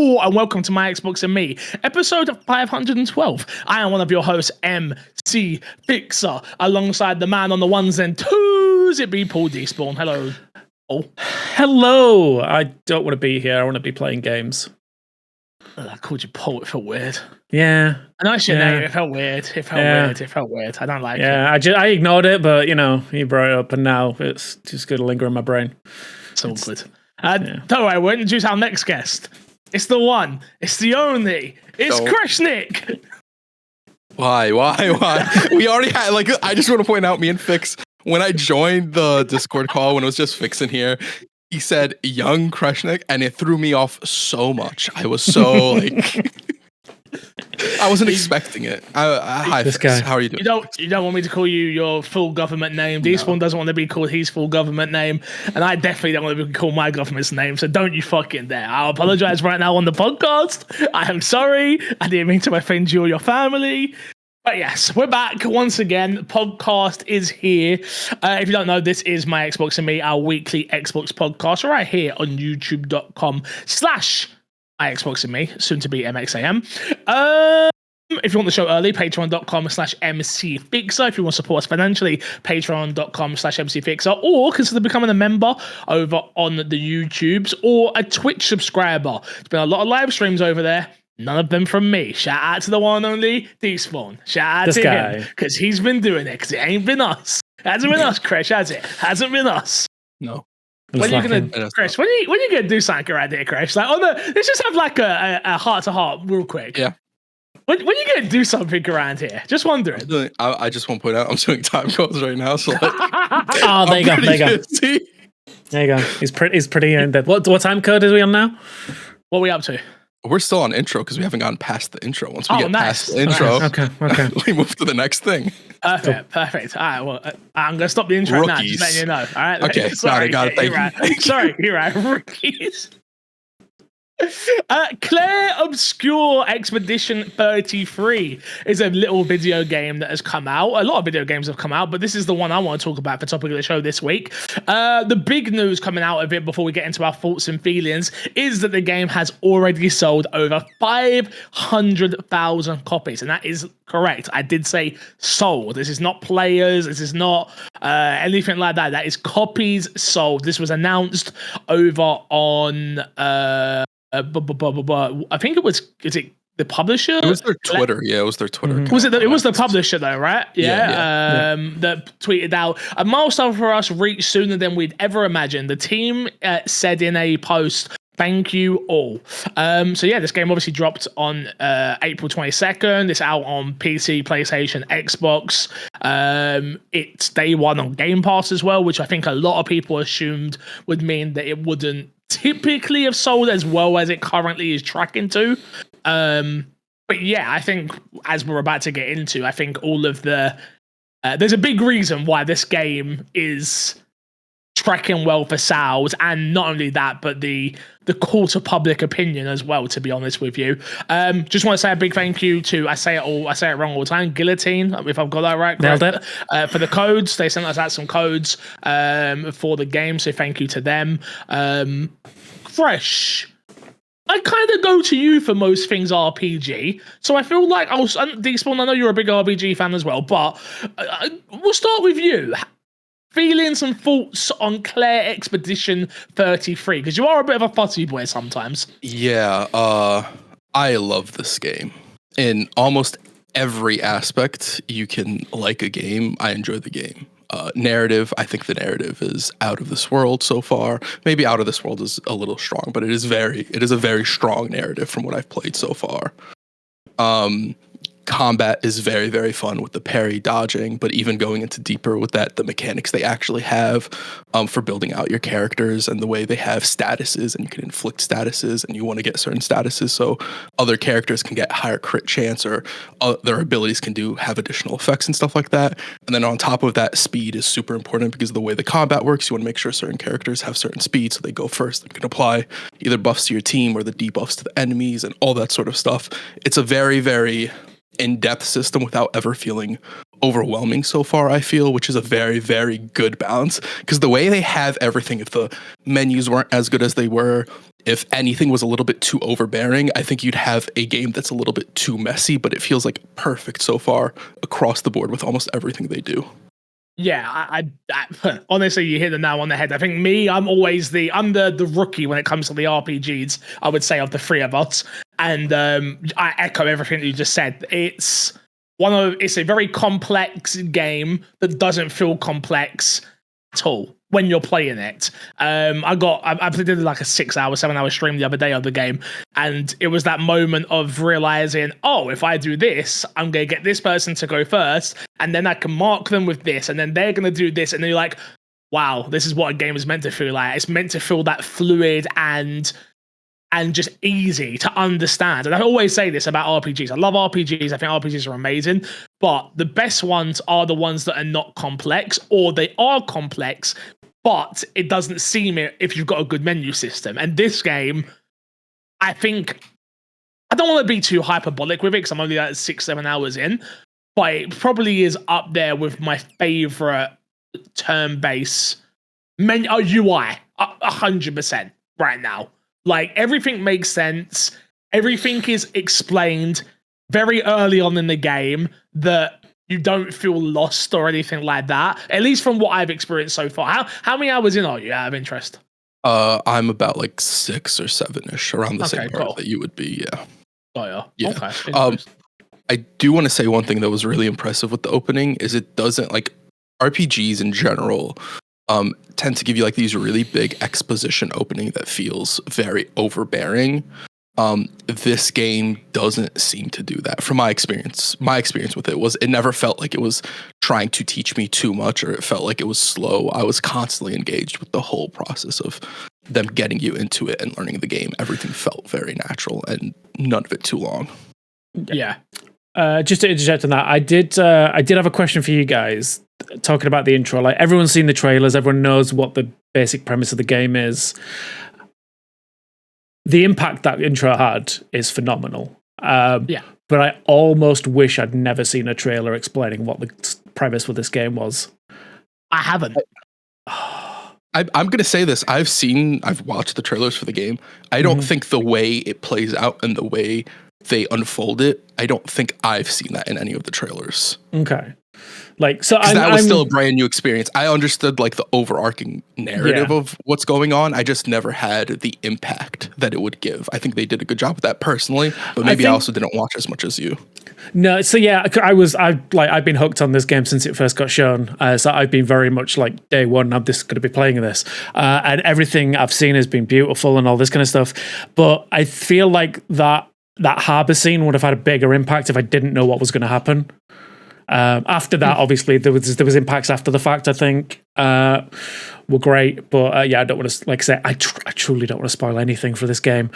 Hello and welcome to My Xbox and Me, episode 512. I am one of your hosts, MC Fixer, alongside the man on the ones and twos, it be Paul Despawn. Hello. Oh. Hello. I don't want to be here. I want to be playing games. I called you Paul. It felt weird. Yeah. And I should know. It felt weird. It felt weird. I don't like it. I ignored it, but you brought it up, and now it's just going to linger in my brain. It's awkward. Don't worry, we'll introduce our next guest. It's the one. It's the only. It's Kreshnik. Why? We already had, I just want to point out, me and Fix, when I joined the Discord call, when it was just Fix in here, he said young Kreshnik, and it threw me off so much. I was so, I wasn't expecting it. Hi, this Fix. guy. How are you doing? You don't want me to call you your full government name. Despawn doesn't want to be called his full government name, and I definitely don't want to be called my government's name. So don't you fucking dare! I'll apologize right now on the podcast. I am sorry. I didn't mean to offend you or your family. But yes, we're back once again. Podcast is here. If you don't know, this is My Xbox and Me, our weekly Xbox podcast, right here on youtube.com/My Xbox and Me, soon to be MXAM. If you want the show early, patreon.com/MCFixer. If you want to support us financially, patreon.com/MCFixer, or consider becoming a member over on the YouTubes or a Twitch subscriber. There's been a lot of live streams over there. None of them from me. Shout out to the one and only Despawn. Shout out to him, because he's been doing it, because it ain't been us. It hasn't been us, Kresh, has it? Hasn't been us. No. When are you gonna, Kresh? When are you gonna do something around here, Kresh? Let's just have a heart to heart, real quick. Yeah. When are you gonna do something around here? Just wondering. I just want to point out, I'm doing Timecodes right now, so oh, there you go. There you go. He's pretty in depth. What time code is we on now? What are we up to? We're still on intro because we haven't gotten past the intro. Once we get past the intro, okay. we move to the next thing. Perfect. All right, well, I'm going to stop the intro now, just letting you know. All right? Okay, sorry, got it. Thank you. Sorry, you're right. Rookies. Clair Obscur Expedition 33 is a little video game that has come out. A lot of video games have come out, but this is the one I want to talk about for topic of the show this week. The big news coming out of it before we get into our thoughts and feelings is that the game has already sold over 500,000 copies, and that is correct. I did say sold. This is not players. This is not anything like that. That is copies sold. This was announced over on I think it was. Is it the publisher? It was their Twitter. Yeah, it was their Twitter. Was it? It was the publisher though, right? Yeah. That tweeted out a milestone for us reached sooner than we'd ever imagined. The team said in a post, "Thank you all." So yeah, this game obviously dropped on April 22nd. It's out on PC, PlayStation, Xbox. It's day one on Game Pass as well, which I think a lot of people assumed would mean that it wouldn't typically have sold as well as it currently is tracking to. But yeah, I think as we're about to get into, I think all of the there's a big reason why this game is tracking well for sales, and not only that, but the court of public opinion as well, to be honest with you. Just want to say a big thank you to, I say it wrong all the time, Guillotine, if I've got that right. Nailed it. For the codes. They sent us out some codes for the game, so thank you to them. Fresh, I kind of go to you for most things RPG, so I feel like Despawn, I know you're a big RPG fan as well, but we'll start with you. Feelings and thoughts on Clair Expedition 33, because you are a bit of a fussy boy sometimes. Yeah, I love this game. In almost every aspect you can like a game, I enjoy the game. Narrative, I think the narrative is out of this world so far. Maybe out of this world is a little strong, but it is a very strong narrative from what I've played so far. Combat is very, very fun with the parry dodging, but even going into deeper with that, the mechanics they actually have for building out your characters and the way they have statuses, and you can inflict statuses and you want to get certain statuses so other characters can get higher crit chance, or their abilities can have additional effects and stuff like that. And then on top of that, speed is super important because of the way the combat works. You want to make sure certain characters have certain speed so they go first and can apply either buffs to your team or the debuffs to the enemies and all that sort of stuff. It's a very, very in-depth system without ever feeling overwhelming so far, I feel, which is a very, very good balance. Because the way they have everything, if the menus weren't as good as they were, if anything was a little bit too overbearing, I think you'd have a game that's a little bit too messy, but it feels like perfect so far across the board with almost everything they do. Yeah, I honestly, you hit the nail on the head. I think I'm the rookie when it comes to the RPGs, I would say, of the three of us. And I echo everything that you just said. It's a very complex game that doesn't feel complex at all when you're playing it. I did like a 6-hour, 7-hour stream the other day of the game, and it was that moment of realizing, oh, if I do this, I'm gonna get this person to go first, and then I can mark them with this, and then they're gonna do this, and then you're like, wow, this is what a game is meant to feel like. It's meant to feel that fluid and just easy to understand. And I always say this about RPGs. I love RPGs. I think RPGs are amazing, but the best ones are the ones that are not complex, or they are complex, but it doesn't seem it if you've got a good menu system. And this game, I think, I don't want to be too hyperbolic with it because I'm only like 6-7 hours in, but it probably is up there with my favorite turn-based menu UI, 100% right now. Like, everything makes sense. Everything is explained very early on in the game that you don't feel lost or anything like that. At least from what I've experienced so far. How many hours in are you out of interest? I'm about like 6 or 7-ish, around the same part that you would be. Yeah. Oh yeah. Yeah. Okay. I do want to say one thing that was really impressive with the opening is it doesn't, like, RPGs in general tend to give you like these really big exposition opening that feels very overbearing. This game doesn't seem to do that. From my experience with it was it never felt like it was trying to teach me too much, or it felt like it was slow. I was constantly engaged with the whole process of them getting you into it and learning the game. Everything felt very natural and none of it too long. Yeah. Just to interject on that, I did have a question for you guys. Talking about the intro, like, everyone's seen the trailers, everyone knows what the basic premise of the game is. The impact that intro had is phenomenal. Yeah. But I almost wish I'd never seen a trailer explaining what the premise for this game was. I haven't. I'm going to say this. I've watched the trailers for the game. I don't think the way it plays out and the way they unfold it, I don't think I've seen that in any of the trailers. Okay. Like, so that was still a brand new experience. I understood like the overarching narrative of what's going on. I just never had the impact that it would give. I think they did a good job with that personally, but maybe I also didn't watch as much as you. No, so yeah, I've been hooked on this game since it first got shown. So I've been very much like day one, I'm just going to be playing this. And everything I've seen has been beautiful and all this kind of stuff. But I feel like that harbour scene would have had a bigger impact if I didn't know what was going to happen. After that, obviously, there was impacts after the fact, I think, were great. But I don't want to, like I say, I truly don't want to spoil anything for this game.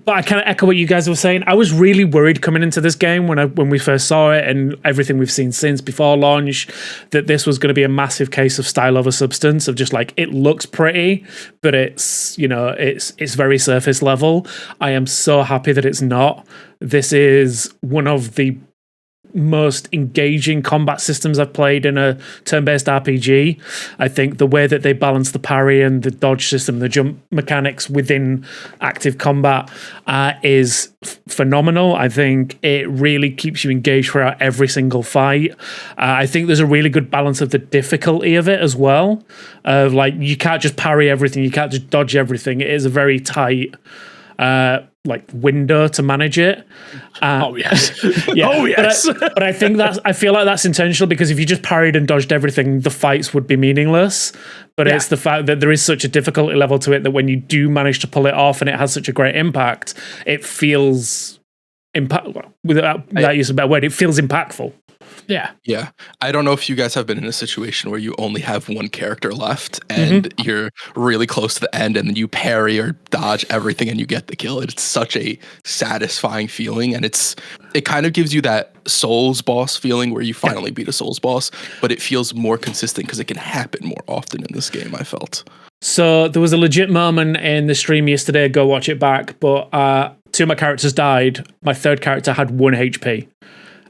But I kind of echo what you guys were saying. I was really worried coming into this game when we first saw it and everything we've seen since before launch, that this was going to be a massive case of style over substance, of just like, it looks pretty, but it's very surface level. I am so happy that it's not. This is one of the most engaging combat systems I've played in a turn-based RPG. I think the way that they balance the parry and the dodge system, the jump mechanics within active combat is phenomenal. I think it really keeps you engaged throughout every single fight. I think there's a really good balance of the difficulty of it as well. Like, you can't just parry everything, you can't just dodge everything. It is a very tight window to manage it. Oh yes. Yeah. Oh yes. But I think I feel like that's intentional, because if you just parried and dodged everything, the fights would be meathingless. But it's the fact that there is such a difficulty level to it that when you do manage to pull it off and it has such a great impact, it feels without use of a better word, it feels impactful. Yeah. I don't know if you guys have been in a situation where you only have one character left and you're really close to the end, and then you parry or dodge everything and you get the kill. It's such a satisfying feeling, and it kind of gives you that Souls boss feeling where you finally beat a Souls boss, but it feels more consistent because it can happen more often in this game, I felt. So there was a legit moment in the stream yesterday, go watch it back, but two of my characters died. My third character had 1 HP.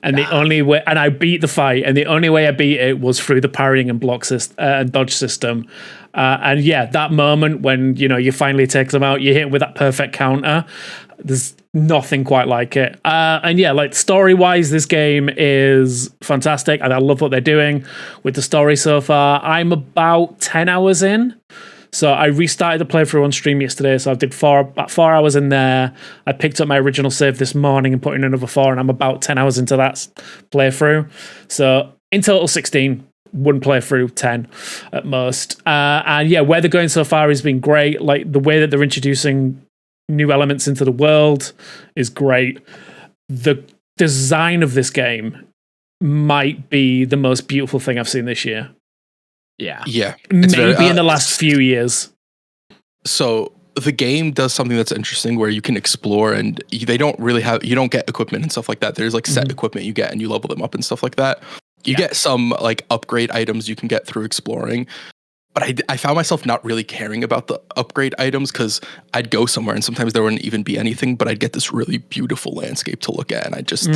And the only way, and I beat the fight, and the only way I beat it was through the parrying and block system and dodge system. And yeah, that moment when you finally take them out, you hit with that perfect counter. There's nothing quite like it. And yeah, like story wise, this game is fantastic, and I love what they're doing with the story so far. I'm about 10 hours in. So I restarted the playthrough on stream yesterday, so I did about 4 hours in there. I picked up my original save this morning and put in another 4, and I'm about 10 hours into that playthrough. So in total 16, one playthrough, 10 at most. And yeah, where they're going so far has been great. Like the way that they're introducing new elements into the world is great. The design of this game might be the most beautiful thing I've seen this year. Yeah. Maybe in the last few years. So the game does something that's interesting where you can explore, and they don't really you don't get equipment and stuff like that. There's like set equipment you get and you level them up and stuff like that. You get some like upgrade items you can get through exploring. But I found myself not really caring about the upgrade items because I'd go somewhere and sometimes there wouldn't even be anything, but I'd get this really beautiful landscape to look at. And I just,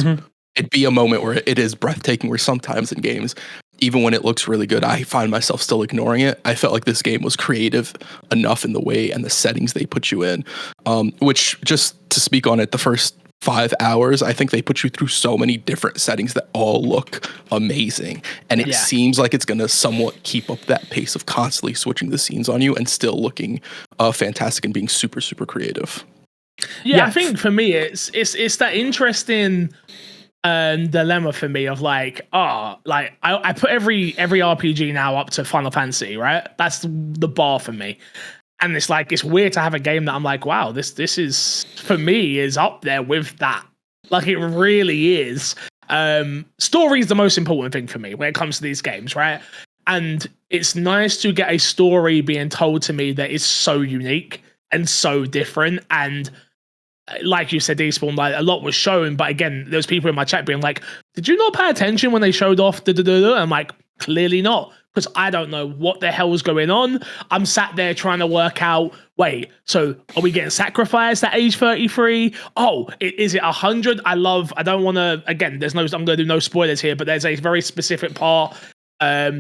it'd be a moment where it is breathtaking, where sometimes in games, even when it looks really good, I find myself still ignoring it. I felt like this game was creative enough in the way and the settings they put you in, which, just to speak on it, the first 5 hours, I think they put you through so many different settings that all look amazing. And it seems like it's going to somewhat keep up that pace of constantly switching the scenes on you and still looking fantastic and being super, super creative. Yeah, I think for me, it's that interesting dilemma for me of like, I put every RPG now up to Final Fantasy, right? That's the bar for me. And it's like, it's weird to have a game that I'm like, wow, this is, for me, is up there with that. Like, it really is. Story is the most important thing for me when it comes to these games, right? And it's nice to get a story being told to me that is so unique and so different. And like you said, Despawn, like a lot was shown, but again, there's people in my chat being like, did you not pay attention when they showed off? I'm like, clearly not, because I don't know what the hell's going on. I'm sat there trying to work out, wait, so are we getting sacrificed at age 33? Oh, is it 100? I don't want to, again, I'm going to do no spoilers here, but there's a very specific part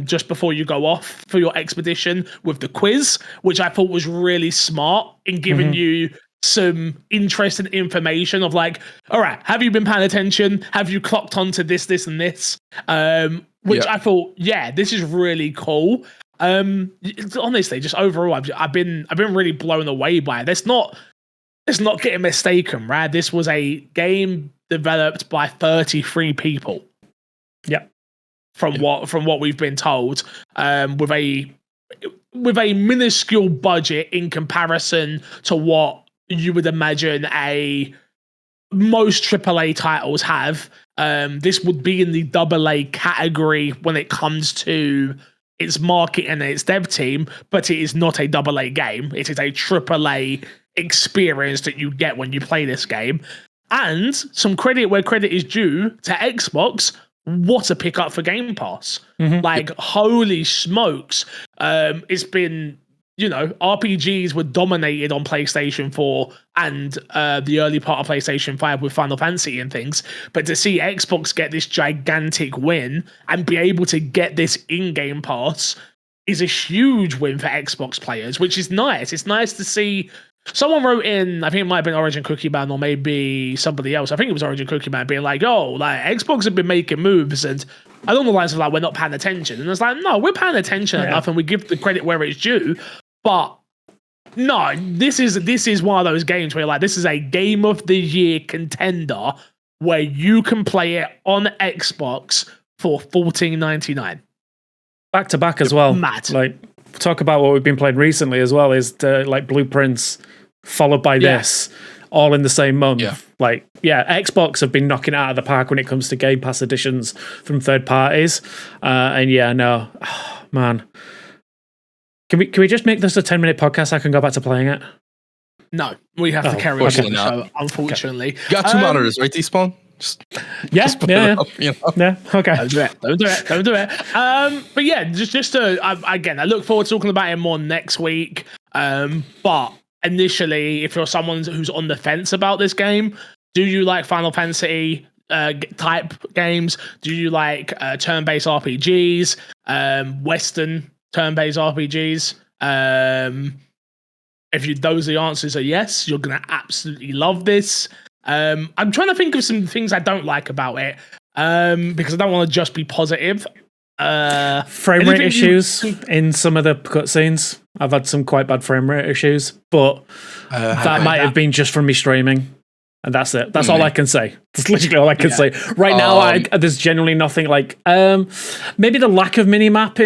just before you go off for your expedition with the quiz, which I thought was really smart in giving you some interesting information of like, all right, have you been paying attention? Have you clocked onto this, and this? Which I thought, this is really cool. Honestly, just overall, I've been really blown away by it. Let's not get mistaken, right? This was a game developed by 33 people. Yeah. From what we've been told, with a minuscule budget in comparison to what you would imagine most AAA titles have. This would be in the AA category when it comes to its market and its dev team, but it is not a AA game. It is a AAA experience that you get when you play this game. And some credit where credit is due to Xbox. What a pickup for Game Pass. Like, holy smokes. It's been, RPGs were dominated on PlayStation 4 and the early part of PlayStation 5 with Final Fantasy and things. But to see Xbox get this gigantic win and be able to get this in Game Pass is a huge win for Xbox players, which is nice. It's nice to see. Someone wrote in, I think it might have been Origin Cookie Man or maybe somebody else. I think it was Origin Cookie Man being like, Xbox have been making moves and along the lines of like, we're not paying attention. And it's like, no, we're paying attention enough and we give the credit where it's due. But no, this is one of those games where like, this is a game of the year contender where you can play it on Xbox for $14.99. Back to back as well. Mad. Like, talk about what we've been playing recently as well is like Blueprints followed by this all in the same month. Xbox have been knocking it out of the park when it comes to Game Pass editions from third parties. Man, can we just make this a 10-minute podcast so I can go back to playing it? No, we have to carry on with the show, unfortunately. You got two monitors, right, Despawn? Just put it up, Yeah, okay. Don't do it. But yeah, just to, again, I look forward to talking about it more next week. But initially, if you're someone who's on the fence about this game, do you like Final Fantasy? type games? Do you like turn-based RPGs, Western turn-based RPGs? If those are the answers are yes, you're gonna absolutely love this. I'm trying to think of some things I don't like about it, because I don't want to just be positive. Frame rate issues in some of the cutscenes. I've had some quite bad frame rate issues, but that might have been just from me streaming. And that's it. That's all I can say. That's literally all I can say. Right now, there's generally nothing like... maybe the lack of minimap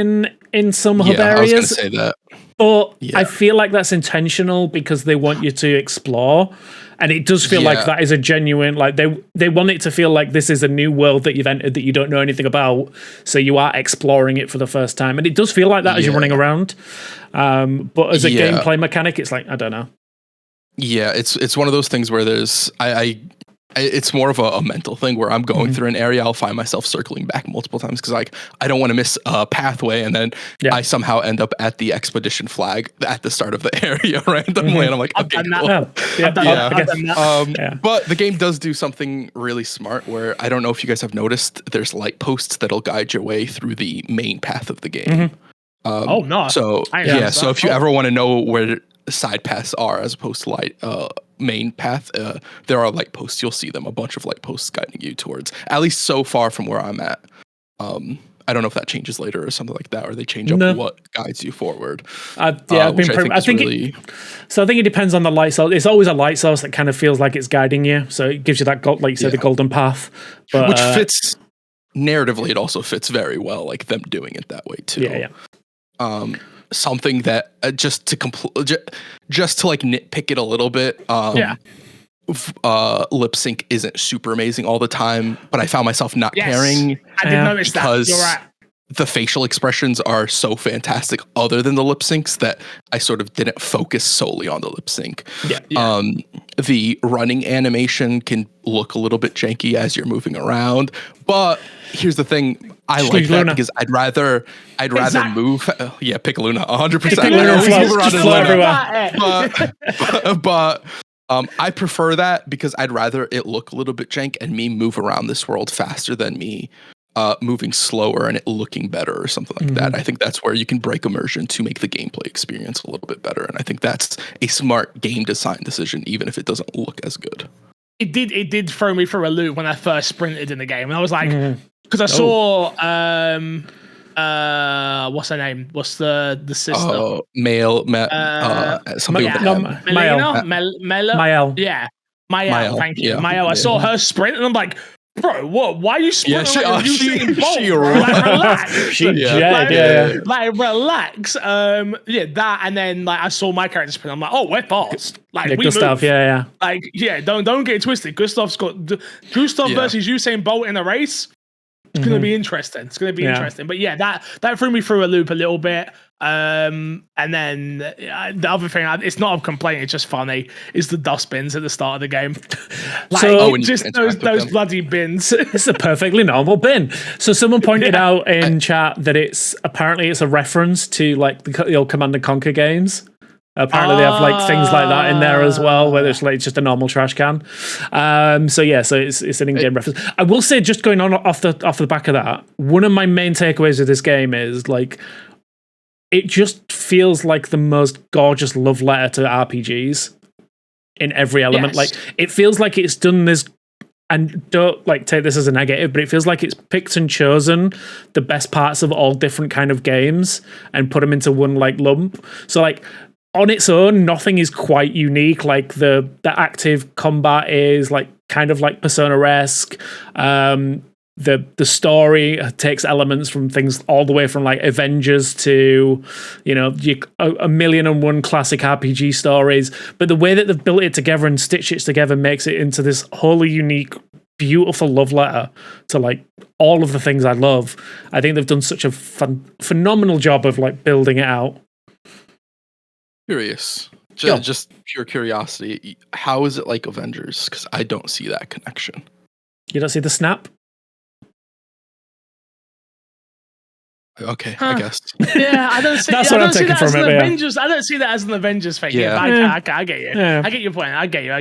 in some hub areas. I was going to say that. But I feel like that's intentional because they want you to explore. And it does feel like that is a genuine... Like they want it to feel like this is a new world that you've entered that you don't know anything about. So you are exploring it for the first time. And it does feel like that as you're running around. But as a gameplay mechanic, it's like, I don't know. Yeah, it's one of those things where there's it's more of a mental thing where I'm going through an area, I'll find myself circling back multiple times because like I don't want to miss a pathway, and then I somehow end up at the expedition flag at the start of the area randomly, and I'm like, okay, cool. But the game does do something really smart where I don't know if you guys have noticed, there's light posts that'll guide your way through the main path of the game. Oh no! So so if you ever want to know where side paths are as opposed to main path, there are light posts. You'll see them, a bunch of light posts guiding you towards, at least so far from where I'm at. I don't know if that changes later or something like that, or they change up what guides you forward. I think it depends on the light source. It's always a light source that kind of feels like it's guiding you, so it gives you that like you said, the golden path, which fits narratively. It also fits very well, like them doing it that way too. Something that just to like nitpick it a little bit. Lip sync isn't super amazing all the time, but I found myself not caring. I did notice that. You're right. The facial expressions are so fantastic other than the lip syncs that I sort of didn't focus solely on the lip sync. The running animation can look a little bit janky as you're moving around, but here's the thing. I like that because I'd rather move. Pick Luna 100%. But I prefer that because I'd rather it look a little bit jank and me move around this world faster than me moving slower and it looking better or something like that. I think that's where you can break immersion to make the gameplay experience a little bit better. And I think that's a smart game design decision, even if it doesn't look as good. It did throw me for a loop when I first sprinted in the game. And I was like, because I saw what's her name? What's the sister? Oh, Mael. Something Mael. Yeah. Mael. Thank you. Mael. I saw her sprint and I'm like, bro, what? Why are you sprinting like Usain Bolt? Like, relax. Like, relax. That, and then like I saw my character sprint. I'm like, oh, we're fast. Like, we Gustav, move. Like, don't get it twisted. Gustav versus Usain Bolt in a race. It's going to be interesting. Interesting. But that threw me through a loop a little bit. And then the other thing, it's not a complaint, it's just funny, is the dustbins at the start of the game. Just those bloody bins. It's a perfectly normal bin. So someone pointed out in chat that it's a reference to like the old Command & Conquer games. Apparently they have like things like that in there as well, where it's like just a normal trash can. So it's an in-game reference. I will say, just going on off the back of that, one of my main takeaways of this game is like it just feels like the most gorgeous love letter to RPGs in every element. Like it feels like it's done this, and don't like take this as a negative, but it feels like it's picked and chosen the best parts of all different kind of games and put them into one like lump. So like, on its own, nothing is quite unique. Like the active combat is like kind of like Persona-esque. The story takes elements from things all the way from like Avengers to, a million and one classic RPG stories. But the way that they've built it together and stitched it together makes it into this wholly unique, beautiful love letter to like all of the things I love. I think they've done such a phenomenal job of like building it out. Curious. Just pure curiosity. How is it like Avengers? Because I don't see that connection. You don't see the snap? Okay, I guess. Yeah, I don't see. That's I what I'm don't see taking that as from an it, yeah. Avengers. I don't see that as an Avengers thing. Yeah. Yeah, I get you. Yeah. I get your point. I get you.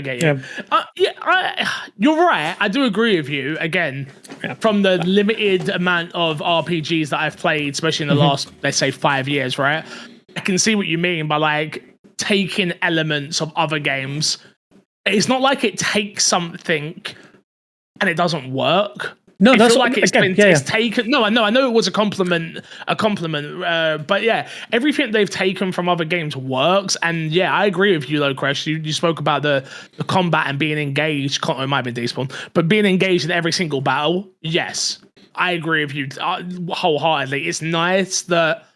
Yeah. You're right. I do agree with you. Again, from the limited amount of RPGs that I've played, especially in the last, let's say, 5 years, right? I can see what you mean by like taking elements of other games. It's not like it takes something and it doesn't work. No, I that's feel like it's again, been it's taken. No, I know it was a compliment. But yeah, everything they've taken from other games works. And yeah, I agree with you, though, Crash. You spoke about the combat and being engaged. It might be Despawn, but being engaged in every single battle. Yes, I agree with you wholeheartedly. It's nice that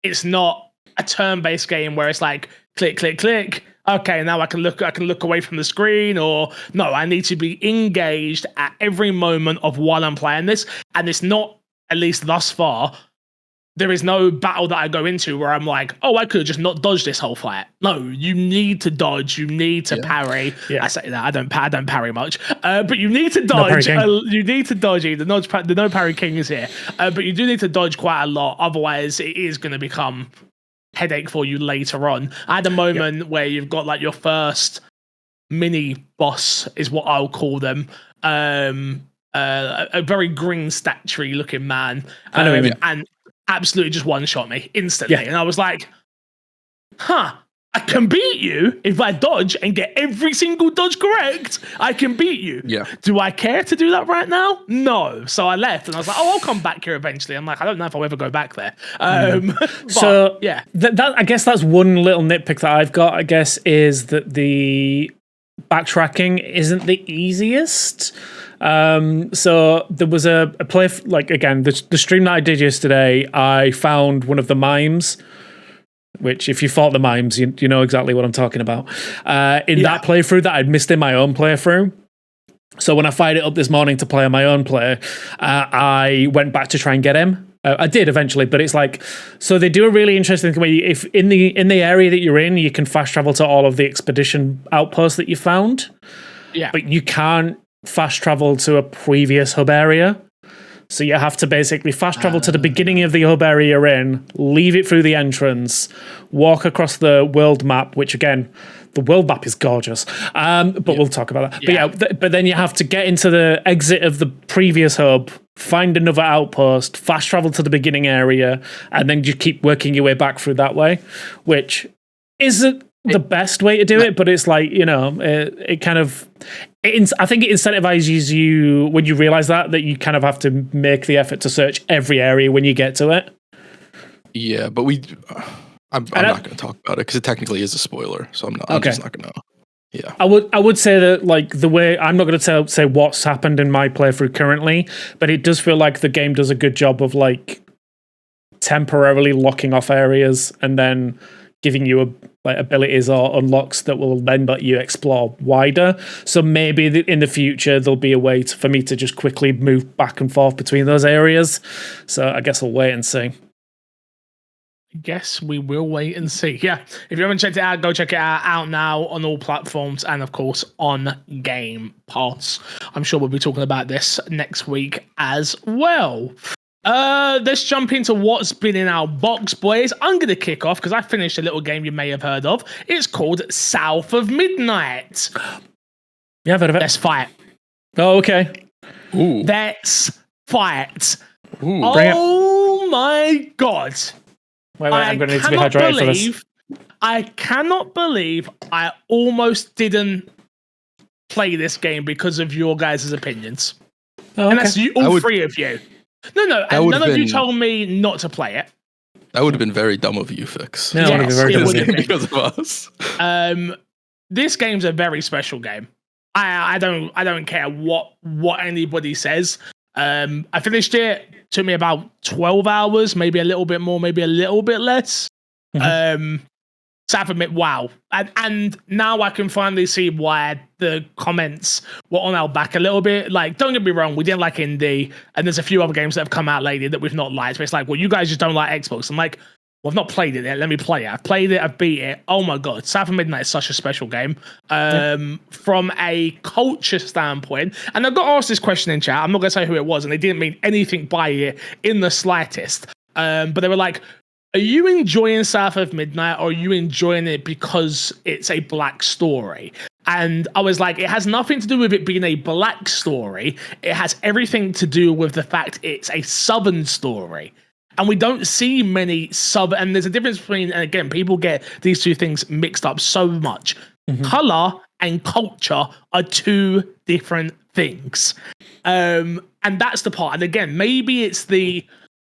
it's not a turn-based game where it's like click, click, click. Okay, now I can look away from the screen, or no, I need to be engaged at every moment of while I'm playing this. And it's not, at least thus far, there is no battle that I go into where I'm like, oh, I could just not dodge this whole fight. No, you need to dodge, you need to parry. Yeah. I say that I don't parry much, but you need to dodge. You need to dodge. The no parry king is here, but you do need to dodge quite a lot. Otherwise, it is going to become headache for you later on. I had a moment where you've got like your first mini boss, is what I'll call them. A very green statue looking man, and absolutely just one shot me instantly. And I was like, I can beat you if I dodge and get every single dodge correct. I can beat you. Yeah. Do I care to do that right now? No. So I left and I was like, I'll come back here eventually. I'm like, I don't know if I'll ever go back there. So yeah, that I guess that's one little nitpick that I've got. I guess is that the backtracking isn't the easiest. So there was a play again the stream that I did yesterday. I found one of the mimes. Which, if you fought the mimes, you know exactly what I'm talking about. In that playthrough that I'd missed in my own playthrough. So when I fired it up this morning to play on my own play, I went back to try and get him. I did eventually, but it's like, so they do a really interesting thing where if in the area that you're in, you can fast travel to all of the expedition outposts that you found. Yeah. But you can't fast travel to a previous hub area. So you have to basically fast travel to the beginning of the hub area you're in, leave it through the entrance, walk across the world map, which again, the world map is gorgeous. But we'll talk about that. Yeah. But then you have to get into the exit of the previous hub, find another outpost, fast travel to the beginning area, and then you keep working your way back through that way, which isn't the best way to do it, but it's like, it kind of... I think it incentivizes you when you realize that you kind of have to make the effort to search every area when you get to it. Yeah, but I'm not going to talk about it because it technically is a spoiler, so I'm just not going to. Yeah, I would say that the way I'm not going to say what's happened in my playthrough currently, but it does feel like the game does a good job of temporarily locking off areas and then giving you abilities or unlocks that will then let you explore wider. So maybe in the future there'll be a way for me to just quickly move back and forth between those areas. So I guess I'll wait and see. I guess we will wait and see. Yeah, if you haven't checked it out, go check it out now on all platforms and of course on Game Pass. I'm sure we'll be talking about this next week as well. Let's jump into what's been in our box, boys. I'm going to kick off because I finished a little game you may have heard of. It's called South of Midnight. Yeah, I've heard of it. Let's fight. Oh, okay. Ooh. Let's fight. Ooh. Oh my God. Wait, I'm going to need to be hydrated for this. I cannot believe I almost didn't play this game because of your guys' opinions. Oh, okay. And that's all three of you. No, and none of you told me not to play it. That would have been very dumb of you, Fix. No, yes, it would have been because of us. This game's a very special game. I don't care what anybody says. I finished it. Took me about 12 hours, maybe a little bit more, maybe a little bit less. So I have to admit, wow. And now I can finally see why the comments were on our back a little bit. Like, don't get me wrong, we didn't like indie, and there's a few other games that have come out lately that we've not liked. But it's like, well, you guys just don't like Xbox. I'm like, well, I've not played it yet. Let me play it. I've played it. I've beat it. Oh my God. South of Midnight is such a special game. From a culture standpoint. And I got asked this question in chat. I'm not going to say who it was, and they didn't mean anything by it in the slightest. but they were like, are you enjoying South of Midnight, or are you enjoying it because it's a black story? And I was like, it has nothing to do with it being a black story. It has everything to do with the fact it's a Southern story. And we don't see many and there's a difference between, and again, people get these two things mixed up so much. Color and culture are two different things. And that's the part. And again, maybe it's the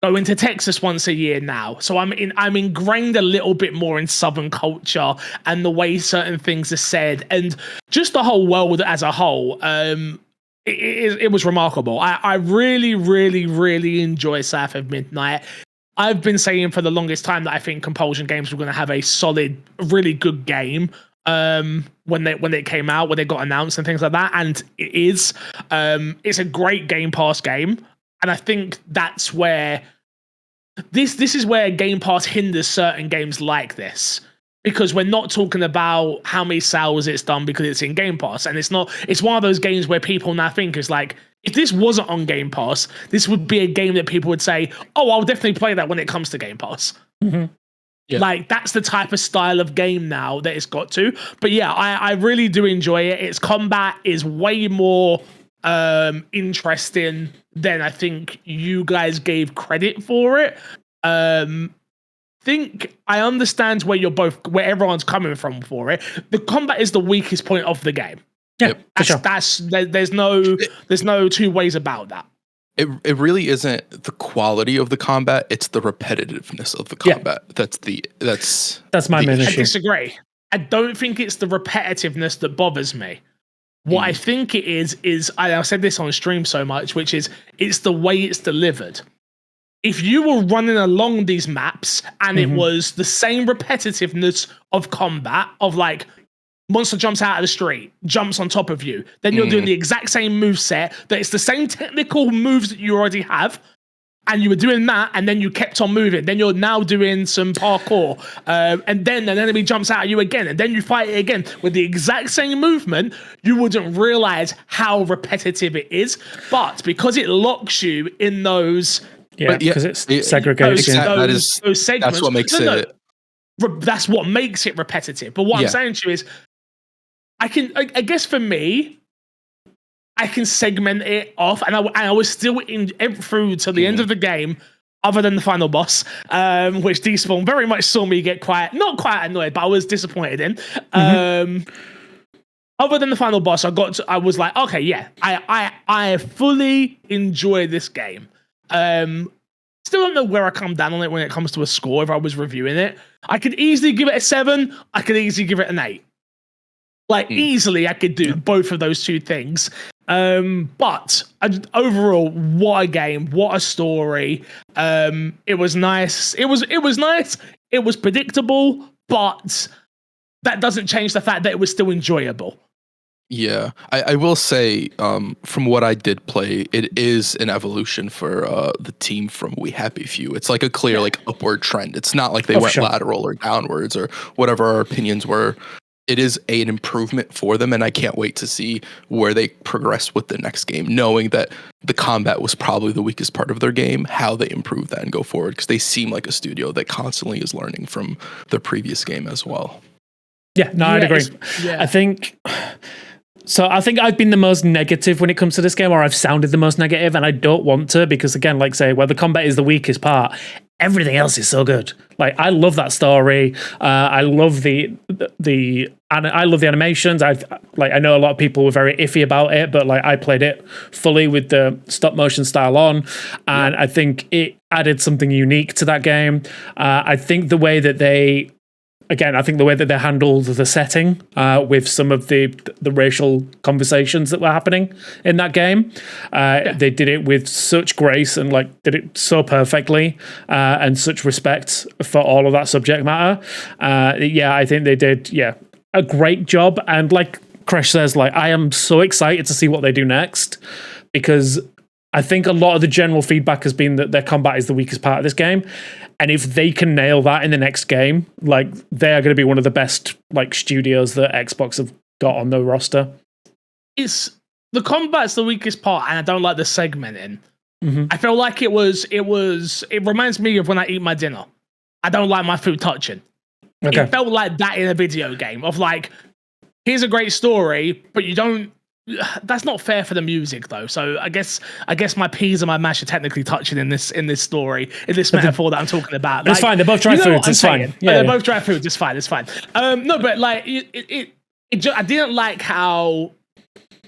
going to Texas once a year now. So I'm ingrained a little bit more in Southern culture and the way certain things are said, and just the whole world as a whole. It was remarkable. I really, really, really enjoy South of Midnight. I've been saying for the longest time that I think Compulsion Games were going to have a solid, really good game when they came out, when they got announced and things like that, and it is. It's a great Game Pass game, and I think that's where this is where Game Pass hinders certain games like this, because we're not talking about how many sales it's done because it's in Game Pass, and it's one of those games where people now think is like, if this wasn't on Game Pass, this would be a game that people would say, oh, I'll definitely play that when it comes to Game Pass. Yeah. Like, that's the type of style of game now that it's got to. But yeah, I really do enjoy it. Its combat is way more interesting than I think you guys gave credit for it. Think I understand where everyone's coming from for it. The combat is the weakest point of the game. Yeah, there's no two ways about that. It really isn't the quality of the combat; it's the repetitiveness of the combat. Yeah. That's my main issue. I disagree. I don't think it's the repetitiveness that bothers me. What I think it is I said this on stream so much, which is it's the way it's delivered. If you were running along these maps and it was the same repetitiveness of combat, of like, monster jumps out of the street, jumps on top of you, then you're doing the exact same move set, that it's the same technical moves that you already have, and you were doing that, and then you kept on moving. Then you're now doing some parkour, and then an enemy jumps out at you again, and then you fight it again with the exact same movement. You wouldn't realize how repetitive it is, but because it locks you in those, because it's segregation. Those segments. That's what makes it. That's what makes it repetitive. But what I'm saying to you is, I guess for me, I can segment it off, and I was still through to the end of the game, other than the final boss, which Despawn very much saw me get not quite annoyed, but I was disappointed in. Other than the final boss, I was like, okay, yeah, I fully enjoy this game. Still don't know where I come down on it when it comes to a score. If I was reviewing it, I could easily give it a 7. I could easily give it an 8. Like, easily I could do both of those two things. But overall, what a game, what a story. It was nice. It was nice. It was predictable, but that doesn't change the fact that it was still enjoyable. Yeah, I will say, from what I did play, it is an evolution for the team from We Happy Few. It's like a clear like upward trend. It's not like they went lateral or downwards or whatever our opinions were. It is an improvement for them, and I can't wait to see where they progress with the next game, knowing that the combat was probably the weakest part of their game, how they improve that and go forward, because they seem like a studio that constantly is learning from their previous game as well. Yeah, no, I'd agree. I think I've been the most negative when it comes to this game, or I've sounded the most negative, and I don't want to, because again, like say, where the combat is the weakest part, everything else is so good. Like, I love that story. I love the animations. I know a lot of people were very iffy about it, but like, I played it fully with the stop motion style on, and I think it added something unique to that game. I think the way that they handled the setting with some of the racial conversations that were happening in that game. They did it with such grace and like did it so perfectly and such respect for all of that subject matter. I think they did a great job. And like Crash says, like, I am so excited to see what they do next, because I think a lot of the general feedback has been that their combat is the weakest part of this game. And if they can nail that in the next game, like, they are going to be one of the best like studios that Xbox have got on their roster. It's the combat's the weakest part, and I don't like the segmenting. I feel like it reminds me of when I eat my dinner. I don't like my food touching. Okay. It felt like that in a video game of like, here's a great story, but you don't. That's not fair for the music though. So I guess my peas and my mash are technically touching in this story, in this metaphor that I'm talking about. It's fine. They're both dry foods. It's fine. Yeah, they're both dry foods. It's fine. It's fine. No, but like I didn't like how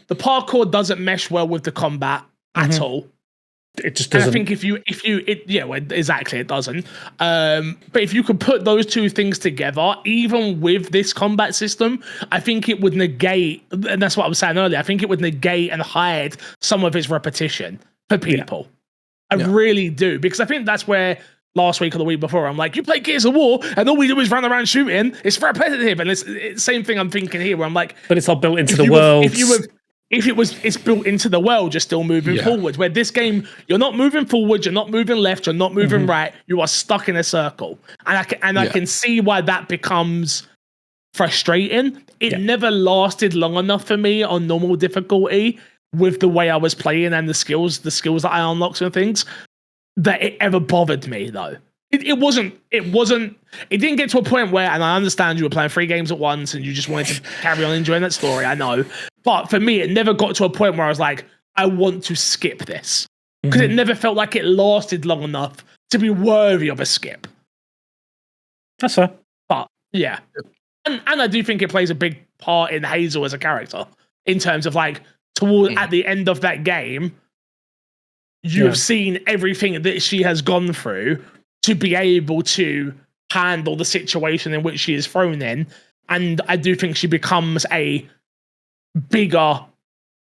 the parkour doesn't mesh well with the combat at all. It just doesn't. And I think exactly, it doesn't. But if you could put those two things together, even with this combat system, I think it would negate, and that's what I was saying earlier, I think it would negate and hide some of its repetition for people. I really do, because I think that's where last week or the week before, I'm like, you play Gears of War, and all we do is run around shooting. It's repetitive, and it's the same thing I'm thinking here, where I'm like, but it's all built into the world. It's built into the world, you're still moving forward. Where this game, you're not moving forward, you're not moving left, you're not moving right. You are stuck in a circle, and I can see why that becomes frustrating. It never lasted long enough for me on normal difficulty with the way I was playing and the skills that I unlocked and things, that it ever bothered me though. It didn't get to a point where, and I understand you were playing 3 games at once and you just wanted to carry on enjoying that story, I know. But for me, it never got to a point where I was like, I want to skip this. Because it never felt like it lasted long enough to be worthy of a skip. That's fair. But, yeah. And I do think it plays a big part in Hazel as a character. In terms of like, at the end of that game, you have seen everything that she has gone through to be able to handle the situation in which she is thrown in. And I do think she becomes a bigger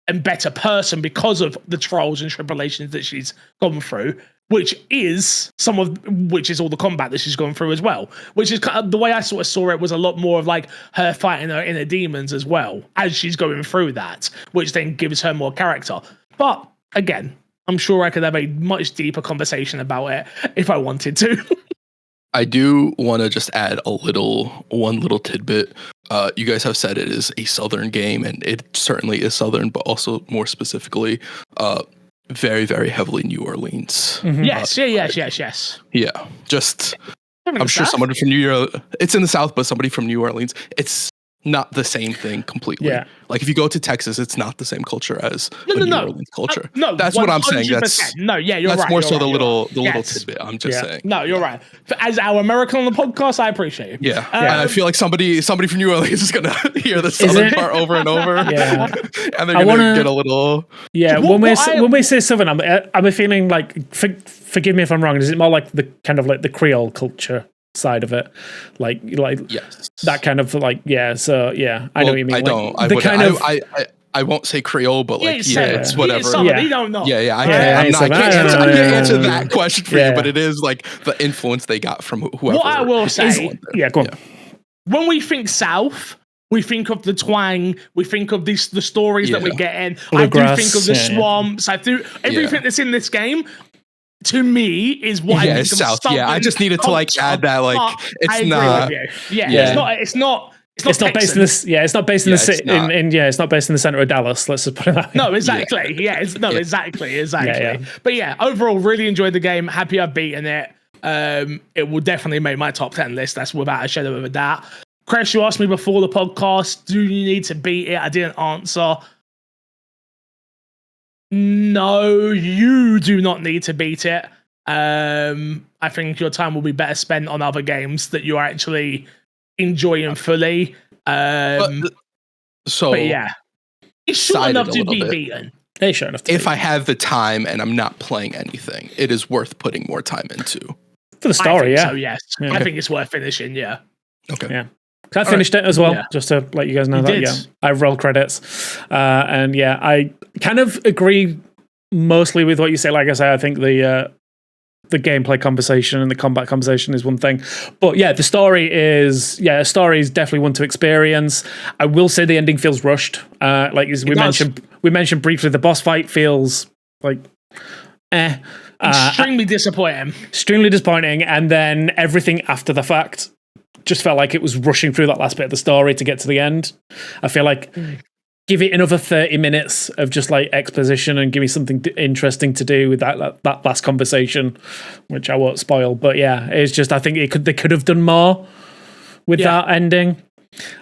and better person because of the trials and tribulations that she's gone through, which is all the combat that she's gone through as well, which is kind of the way I sort of saw it, was a lot more of like her fighting her inner demons as well as she's going through that, which then gives her more character. But again, I'm sure I could have a much deeper conversation about it if I wanted to. I do want to just add one little tidbit. You guys have said it is a Southern game, and it certainly is Southern, but also more specifically, very, very heavily New Orleans. Yes. Yeah, I'm sure somebody from New Orleans, it's in the South, but somebody from New Orleans, it's not the same thing completely. Yeah. Like if you go to Texas, it's not the same culture as New Orleans culture. No, that's 100%. What I'm saying. You're right. That's more so the little tidbit. I'm just saying. No, you're right. As our American on the podcast, I appreciate you. Yeah, and I feel like somebody from New Orleans is gonna hear the Southern part over and over. Yeah, and they're gonna get a little. Yeah, when we say Southern, I'm feeling like. Forgive me if I'm wrong. Is it more like the kind of like the Creole culture side of it, like yes, that kind of like so I know what you mean. I won't say Creole, but like it's whatever. You don't know. I can't answer that question for you, but it is like the influence they got from whoever. What I will say, go on. When we think South, we think of the twang. We think of the stories that we're getting. I do think of the swamps. I do everything that's in this game. To me, is what I think of South. Yeah, I just needed to like add that. Like, it's not. It's not based in this. Yeah, it's not based in the city. It's not based in the center of Dallas. Let's just put it that way. No, exactly. Exactly. But yeah, overall, really enjoyed the game. Happy I've beaten it. It will definitely make my top 10 list. That's without a shadow of a doubt. Chris, you asked me before the podcast, do you need to beat it? I didn't answer. No, you do not need to beat it. I think your time will be better spent on other games that you are actually enjoying fully. But yeah, it's short enough to be beaten. It's short enough. If I have the time and I'm not playing anything, it is worth putting more time into. For the story, So yes, I think it's worth finishing. Yeah. Okay. Yeah. I finished it as well, just to let you guys know that. Yeah, I rolled credits, and I kind of agree mostly with what you say. Like I say, I think the gameplay conversation and the combat conversation is one thing, but the story is definitely one to experience. I will say the ending feels rushed. Like as we mentioned briefly, the boss fight feels like extremely disappointing. Extremely disappointing, and then everything after the fact just felt like it was rushing through that last bit of the story to get to the end. I feel like give it another 30 minutes of just like exposition and give me something interesting to do with that last conversation, which I won't spoil. But yeah, it's just, I think they could have done more with that ending.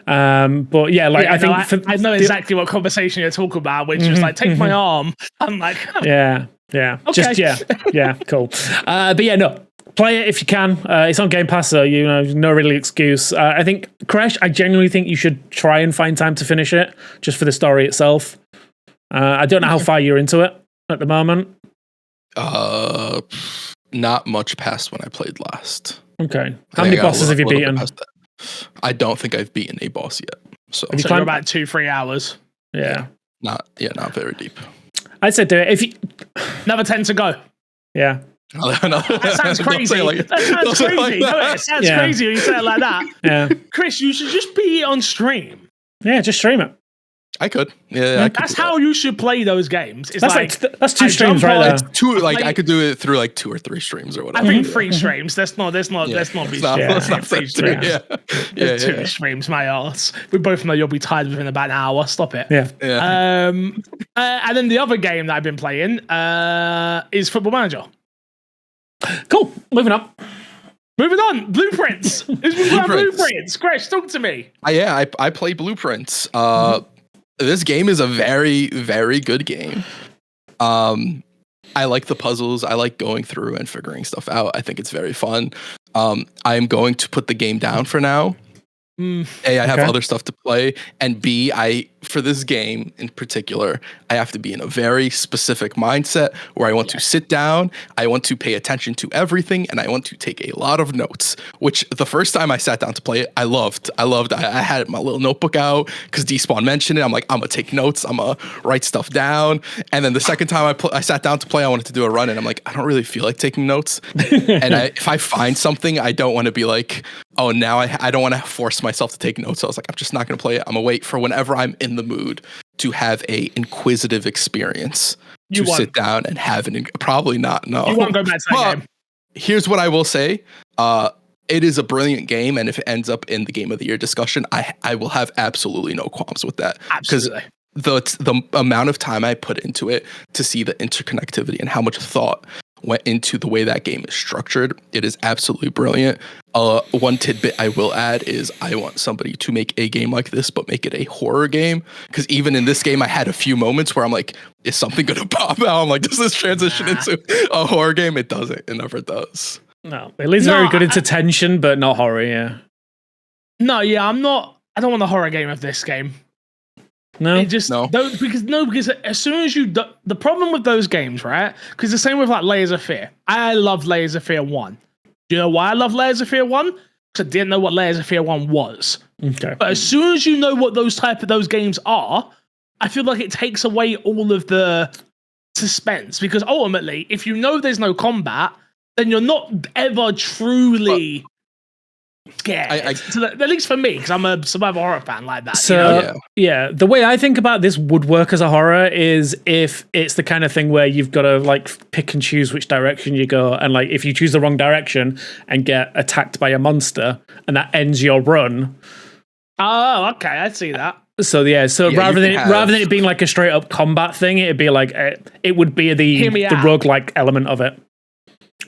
But yeah, like I know exactly what conversation you're talking about, which is like, take my arm. I'm like, yeah, okay. just yeah, cool. But yeah, no, play it if you can. It's on Game Pass, so no really excuse. I think Crash, I genuinely think you should try and find time to finish it just for the story itself. I don't know how far you're into it at the moment. Not much past when I played last. Okay, how many bosses have you beaten? I don't think I've beaten a boss yet. So you're about 2-3 hours. Yeah. Not very deep. I'd say do it. If you another 10 to go. Yeah. That sounds crazy. That sounds crazy. It sounds crazy when you say it like that. Yeah. Chris, you should just be on stream. Yeah, just stream it. I could. Yeah. That's how you should play those games. It's that's 2 streams right there. It's 2, I could do it through like 2 or 3 streams or whatever. I think 3 streams. Let's not be streams. Yeah. 2 streams, my ass. We both know you'll be tired within about an hour. Stop it. Yeah. And then the other game that I've been playing is Football Manager. Cool. Moving on. Blueprints. Blueprints. Crash, talk to me. I play Blueprints. This game is a very, very good game. I like the puzzles. I like going through and figuring stuff out. I think it's very fun. I am going to put the game down for now. A, I have other stuff to play, and B, for this game in particular, I have to be in a very specific mindset where I want to sit down, I want to pay attention to everything, and I want to take a lot of notes, which the first time I sat down to play it, I loved. I had my little notebook out because Despawn mentioned it. I'm like, I'm going to take notes. I'm going to write stuff down. And then the second time I sat down to play, I wanted to do a run, and I'm like, I don't really feel like taking notes. And if I find something, I don't want to be like, oh, now I don't want to force myself to take notes. So I was like, I'm just not going to play it. I'm going to wait for whenever I'm in the mood to have a inquisitive experience. Sit down and have probably not. No, you won't go back to that game. Here's what I will say. It is a brilliant game. And if it ends up in the Game of the Year discussion, I will have absolutely no qualms with that. Absolutely. Because the amount of time I put into it to see the interconnectivity and how much thought went into the way that game is structured, it is absolutely brilliant. One tidbit I will add is I want somebody to make a game like this, but make it a horror game. Because even in this game, I had a few moments where I'm like, is something going to pop out? I'm like, does this transition into a horror game? It doesn't. It never does. No, it leads very good into tension, but not horror, yeah. No, yeah, I don't want a horror game of this game. No, because as soon as the problem with those games, right? Because the same with like Layers of Fear. I love Layers of Fear 1. Do you know why I love Layers of Fear 1? Because I didn't know what Layers of Fear 1 was. Okay. But as soon as you know what those games are, I feel like it takes away all of the suspense. Because ultimately, if you know there's no combat, then you're not ever truly scared. So at least for me, because I'm a survival horror fan like that. So the way I think about this would work as a horror is if it's the kind of thing where you've got to like pick and choose which direction you go, and like if you choose the wrong direction and get attacked by a monster, and that ends your run. Oh, okay, I see that. So rather than it being like a straight up combat thing, it'd be like it would be the roguelike element of it.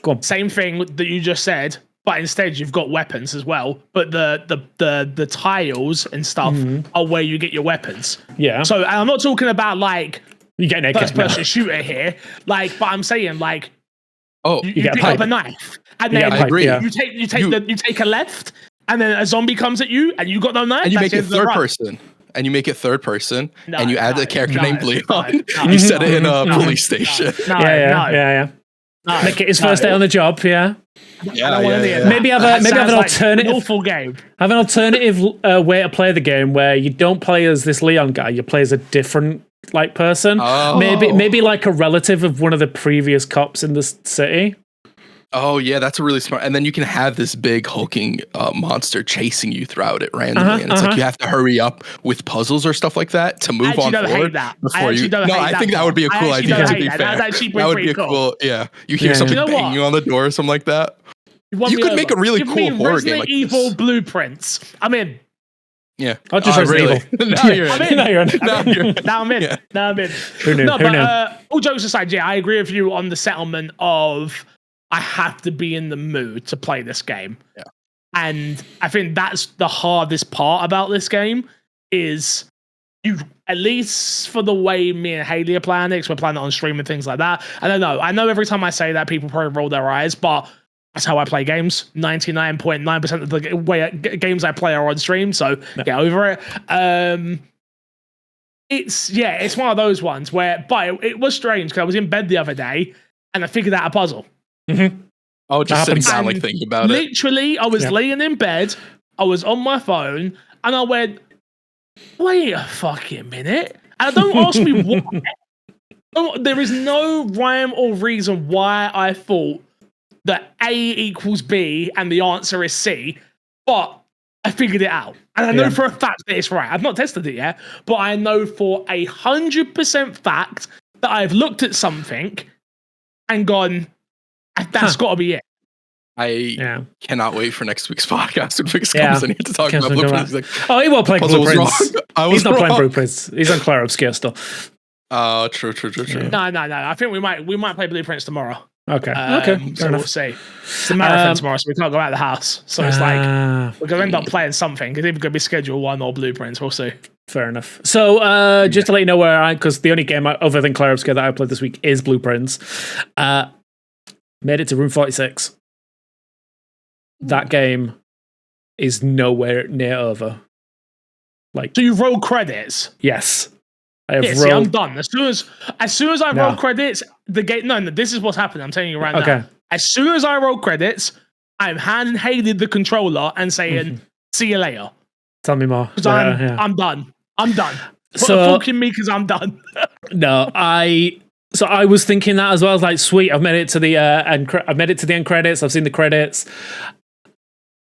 Go on. Same thing that you just said. But instead, you've got weapons as well. But the tiles and stuff are where you get your weapons. Yeah. So I'm not talking about like you get naked first-person shooter here. Like, but I'm saying like, you get pick up a knife, and then you take a left, and then a zombie comes at you, and you got no knife, and you make it third person. And you make it third person, and you add a character named Leon. You set it in a police station. Yeah. Make it his first day on the job. Yeah. Maybe have an alternative. An awful game. Have an alternative way to play the game where you don't play as this Leon guy. You play as a different like person. Oh. Maybe like a relative of one of the previous cops in the city. Oh yeah, that's a really smart. And then you can have this big hulking monster chasing you throughout it randomly, and it's like you have to hurry up with puzzles or stuff like that to move on forward. I think that would be a cool idea. To be fair, that would be a cool. Yeah, you hear something banging on the door or something like that. You could make a really cool horror game. Resident Evil Blueprints. I'm in. Yeah. I'll just really. Now you're I'm in. in. Now you're in. Now I'm in. Yeah. Now I'm in. Who knew? No, Who but knew? all jokes aside, yeah, I agree with you on the settlement of I have to be in the mood to play this game. Yeah. And I think that's the hardest part about this game is you, at least for the way me and Haley are playing it, 'cause we're playing it on stream and things like that. I don't know. I know every time I say that, people probably roll their eyes, but that's how I play games. 99.9% of the way games I play are on stream, so get over it. It's one of those ones where, but it was strange because I was in bed the other day and I figured out a puzzle. Mm-hmm. Oh, just sitting happens. down, like thinking about it. Literally, I was laying in bed, I was on my phone, and I went, wait a fucking minute. And don't ask me why. There is no rhyme or reason why I thought that A equals B and the answer is C, but I figured it out. And I know for a fact that it's right. I've not tested it yet, but I know for 100% fact that I've looked at something and gone, that's got to be it. I cannot wait for next week's podcast when Fix comes in here to talk about Blueprints. Like, he won't play Blueprints. He's not playing Blueprints. He's on Clair Obscur still. True. No. I think we might play Blueprints tomorrow. Okay. So we'll see. It's a marathon tomorrow, so we can't go out of the house. So it's like we're gonna end up playing something. It's either gonna be Schedule 1 or Blueprints. We'll see. Fair enough. So just to let you know because the only game other than Clair Obscur that I played this week is Blueprints. Made it to room 46. That game is nowhere near over. Like, so you roll credits? Yes. I have See, I'm done. As soon as I roll credits, the game. No, this is what's happening. I'm telling you right now. As soon as I roll credits, I'm handing Haley the controller and saying, "See you later." Tell me more. Because I'm done. I'm done. So fucking me, because I'm done. No, So I was thinking that as well. I was like, sweet, I've made it to the I've made it to the end credits. I've seen the credits.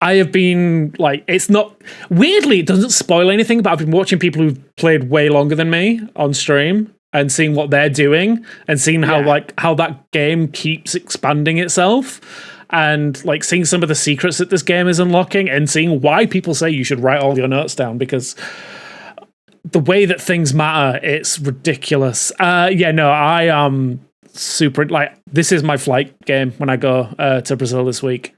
I have been like, it's not weirdly, it doesn't spoil anything, but I've been watching people who've played way longer than me on stream and seeing what they're doing and seeing how that game keeps expanding itself and like seeing some of the secrets that this game is unlocking and seeing why people say you should write all your notes down, because the way that things matter, it's ridiculous. I am super, like, this is my flight game when I go to Brazil this week.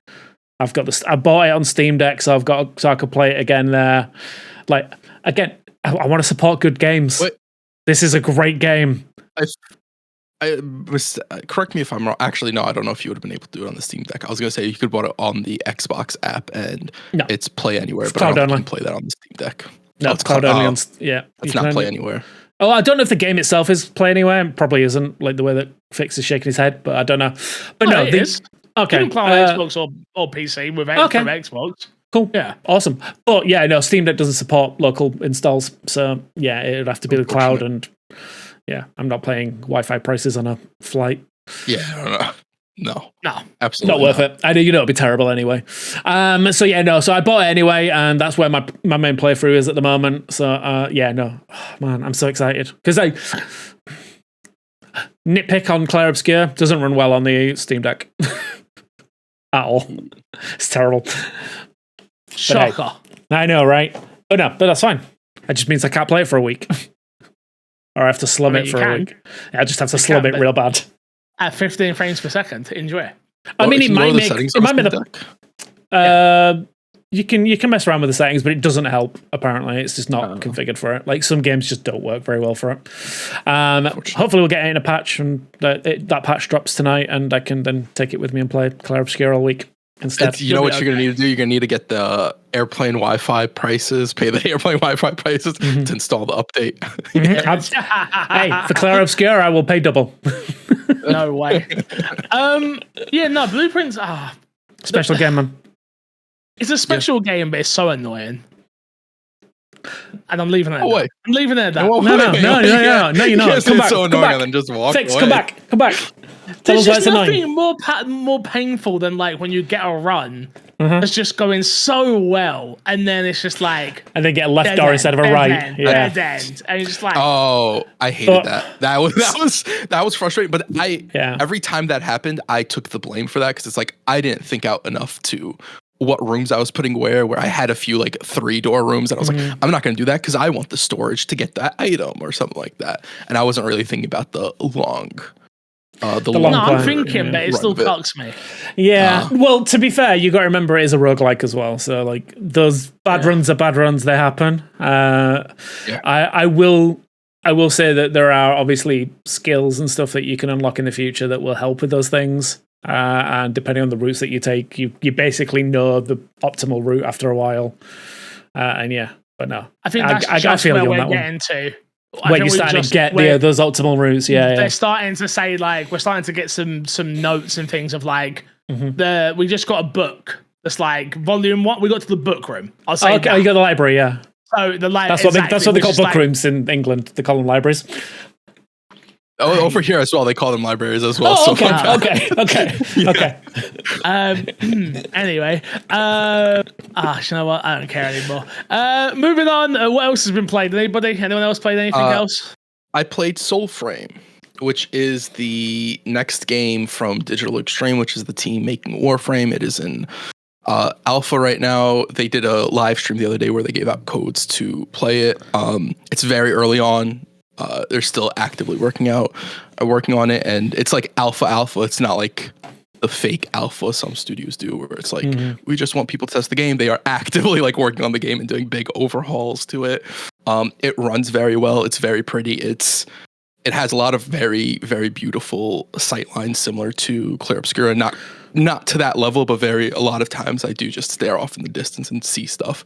I've got this. I bought it on Steam Deck, so I could play it again there. Like, again, I want to support good games. Wait. This is a great game. Correct me if I'm wrong. Actually, no, I don't know if you would have been able to do it on the Steam Deck. I was going to say you could bought it on the Xbox app and it's Play Anywhere, but I don't think you can play that on the Steam Deck. No, it's cloud only on. It's not Play Anywhere. Oh, I don't know if the game itself is Play Anywhere. It probably isn't, like the way that Fix is shaking his head, but I don't know. But it is. Okay. You can play on Xbox or PC with from Xbox. Cool. Yeah. Awesome. But Steam Deck doesn't support local installs. So it would have to be the cloud. And I'm not paying Wi-Fi prices on a flight. Yeah. No. Absolutely not worth it. I know it'll be terrible anyway. So I bought it anyway, and that's where my main playthrough is at the moment. So man, I'm so excited because I nitpick on Clair Obscur, doesn't run well on the Steam Deck at all. It's terrible. Shocker. Hey, I know, right? But that's fine. It just means I can't play it for a week. Or I have to slum it for a week. I just have to slum it real bad. At 15 frames per second, enjoy. I mean, it might make you can mess around with the settings, but it doesn't help. Apparently, it's just not configured for it. Like, some games just don't work very well for it. Hopefully, we'll get it in a patch, and that patch drops tonight, and I can then take it with me and play Clair Obscur all week instead. You know what you're going to need to do? You're going to need to get the airplane Wi-Fi prices, pay the airplane Wi-Fi prices to install the update. Hey, for Clair Obscur, I will pay double. No way. Blueprints. Special game, man. It's a special game, but it's so annoying. And I'm leaving it. Wait. I'm leaving it. No, you're not. Come back. So annoying, and then just walk Fix, away. come back. There's just nothing more painful than like when you get a run that's just going so well, and then it's just like, and then get a left door instead of a right. Dead end, and you're just like, oh, I hated that. That was frustrating. But every time that happened, I took the blame for that because it's like I didn't think out enough to what rooms I was putting where I had a few like 3-door rooms and I was like, I'm not going to do that because I want the storage to get that item or something like that. And I wasn't really thinking about the long I'm thinking, but it still cocks me. Yeah. Well, to be fair, you got to remember it is a roguelike as well. So like those bad runs are bad runs. They happen. I will say that there are obviously skills and stuff that you can unlock in the future that will help with those things. And depending on the routes that you take, you basically know the optimal route after a while. But no, I think that's just where we're getting to. When you're starting to get those optimal routes, they're starting to say like we're starting to get some notes and things of like we just got a book that's like volume 1. We got to the book room. I'll say okay, you got the library, yeah. So the library. That's what they call book rooms in England. They call them libraries. Oh, over here as well, they call them libraries as well. Oh, okay. Anyway, you know what? I don't care anymore. Moving on. What else has been played? Anyone else played anything else? I played Soulframe, which is the next game from Digital Extreme, which is the team making Warframe. It is in alpha right now. They did a live stream the other day where they gave out codes to play it. It's very early on. They're still actively working on it, and it's like alpha. It's not like the fake alpha some studios do, where it's like we just want people to test the game. They are actively like working on the game and doing big overhauls to it. It runs very well. It's very pretty. It has a lot of very, very beautiful sightlines similar to Clair Obscur, and not to that level, but a lot of times I do just stare off in the distance and see stuff.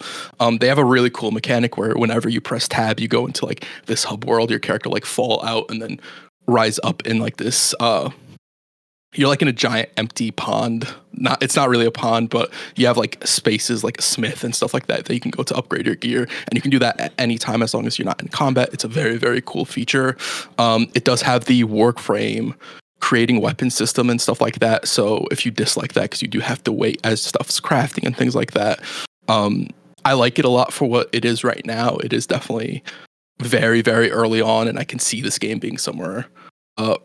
They have a really cool mechanic where whenever you press tab, you go into like this hub world, your character like fall out and then rise up in like this, you're like in a giant empty pond. It's not really a pond, but you have like spaces like a smith and stuff like that you can go to upgrade your gear, and you can do that at any time as long as you're not in combat. It's a very, very cool feature. It does have the Warframe creating weapon system and stuff like that. So if you dislike that, because you do have to wait as stuff's crafting and things like that, I like it a lot for what it is right now. It is definitely very, very early on, and I can see this game being somewhere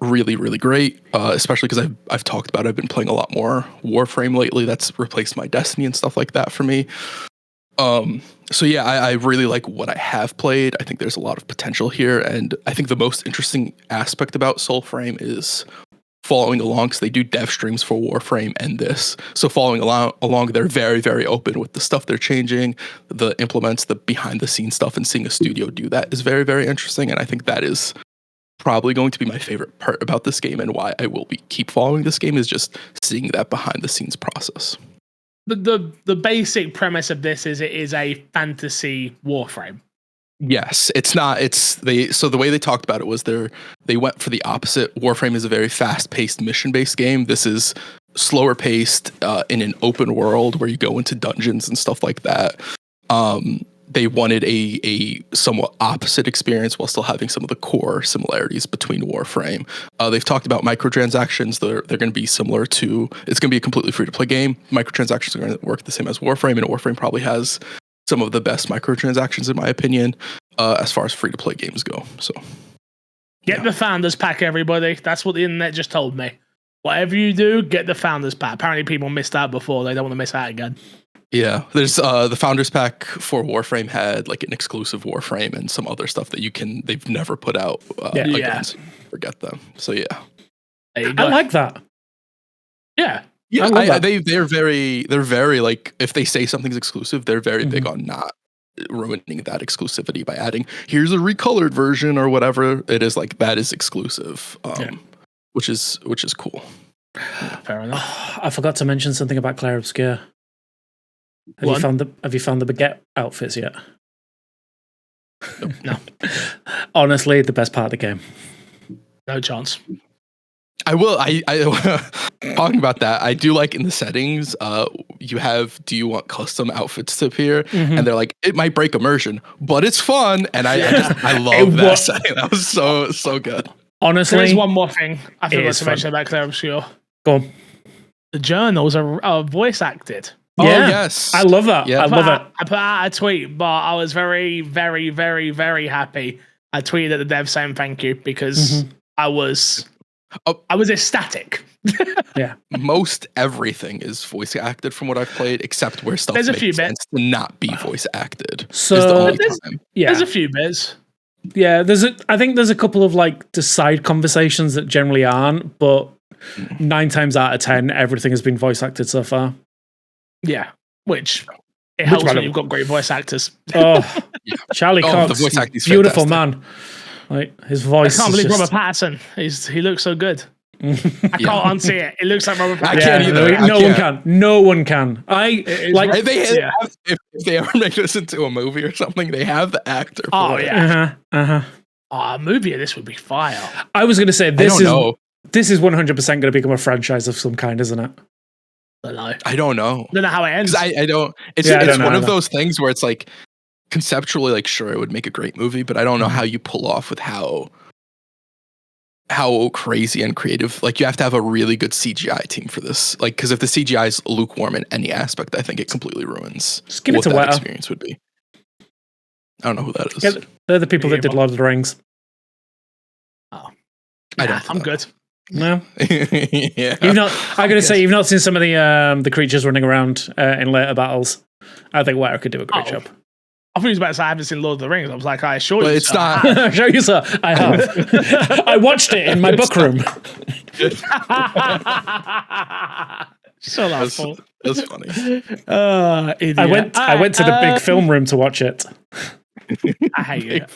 really, really great, especially because I've talked about I've been playing a lot more Warframe lately. That's replaced my Destiny and stuff like that for me. So yeah, I really like what I have played. I think there's a lot of potential here, and I think the most interesting aspect about Soulframe is following along, because they do dev streams for Warframe and this. So following along, they're very, very open with the stuff they're changing, the implements, the behind the scenes stuff, and seeing a studio do that is very, very interesting. And I think that is probably going to be my favorite part about this game, and why I will keep following this game, is just seeing that behind the scenes process. The basic premise of this is it is a fantasy Warframe. Yes, it's not. So the way they talked about it was they went for the opposite. Warframe is a very fast-paced, mission-based game. This is slower paced in an open world where you go into dungeons and stuff like that. They wanted a somewhat opposite experience while still having some of the core similarities between Warframe. They've talked about microtransactions. They're going to be similar to. It's going to be a completely free-to-play game. Microtransactions are going to work the same as Warframe, and Warframe probably has some of the best microtransactions, in my opinion, as far as free-to-play games go. So, get the Founders Pack, everybody. That's what the internet just told me. Whatever you do, get the Founders Pack. Apparently, people missed out before. They don't want to miss out again. Yeah, there's the Founders Pack for Warframe had like an exclusive Warframe and some other stuff that they've never put out again. So forget them. So yeah, I like that. Yeah. Yeah, they're very like, if they say something's exclusive, they're very big on not ruining that exclusivity by adding, here's a recolored version or whatever it is, like that is exclusive, which is cool. Fair enough. I forgot to mention something about Clair Obscur. Have you found the baguette outfits yet? No. Honestly, the best part of the game. No chance. I will. I talking about that. I do like in the settings. You have. Do you want custom outfits to appear? And they're like, it might break immersion, but it's fun. And I love that setting. That was so good. Honestly, there's one more thing I forgot to mention about Clair Obscur. Go on. The journals are voice acted. Yeah. Oh yes, I love that. Yeah. I love it. I put out a tweet, but I was very, very, very, very happy. I tweeted at the dev saying thank you, because I was I was ecstatic. Yeah. Most everything is voice acted from what I've played, except where stuff There's a makes few sense to not be voice acted. So- is the only There's- time. Yeah. There's a few bits. Yeah, I think there's a couple of like the side conversations that generally aren't, but 9 times out of 10, everything has been voice acted so far. Yeah, which it helps one when of you've got great voice actors. Oh, Charlie Cox, the voice acting's beautiful fantastic. man. Like his voice. I can't is believe just, Robert Pattinson. He looks so good. I can't unsee it. It looks like Robert Pattinson. I can't either. No one can. If they ever make this into a movie or something, they have the actor. Oh for it. yeah. Uh-huh. A movie of this would be fire. I was going to say I don't know. this is 100% going to become a franchise of some kind, isn't it? I don't know. I don't know. Don't know how it ends. I don't. It's Yeah, I don't know one of either. those things where it's like conceptually, like, sure, it would make a great movie, but I don't know how you pull off with how crazy and creative. Like, you have to have a really good CGI team for this. Like, because if the CGI is lukewarm in any aspect, I think it completely ruins Just give it what to that Weta. experience would be. I don't know who that is. Yeah, they're the people that did Lord of the Rings. I don't I'm good. No, yeah. you've not. I got to say, you've not seen some of the creatures running around in later battles. I think Weta could do a great job. I thought he was about to say I haven't seen Lord of the Rings. I was like, I assure you. But it's sir, not. I have. Show you, sir. I have. I watched it in my book room. So laughable. That's funny. Idiot. I went to the big film room to watch it. I hate you.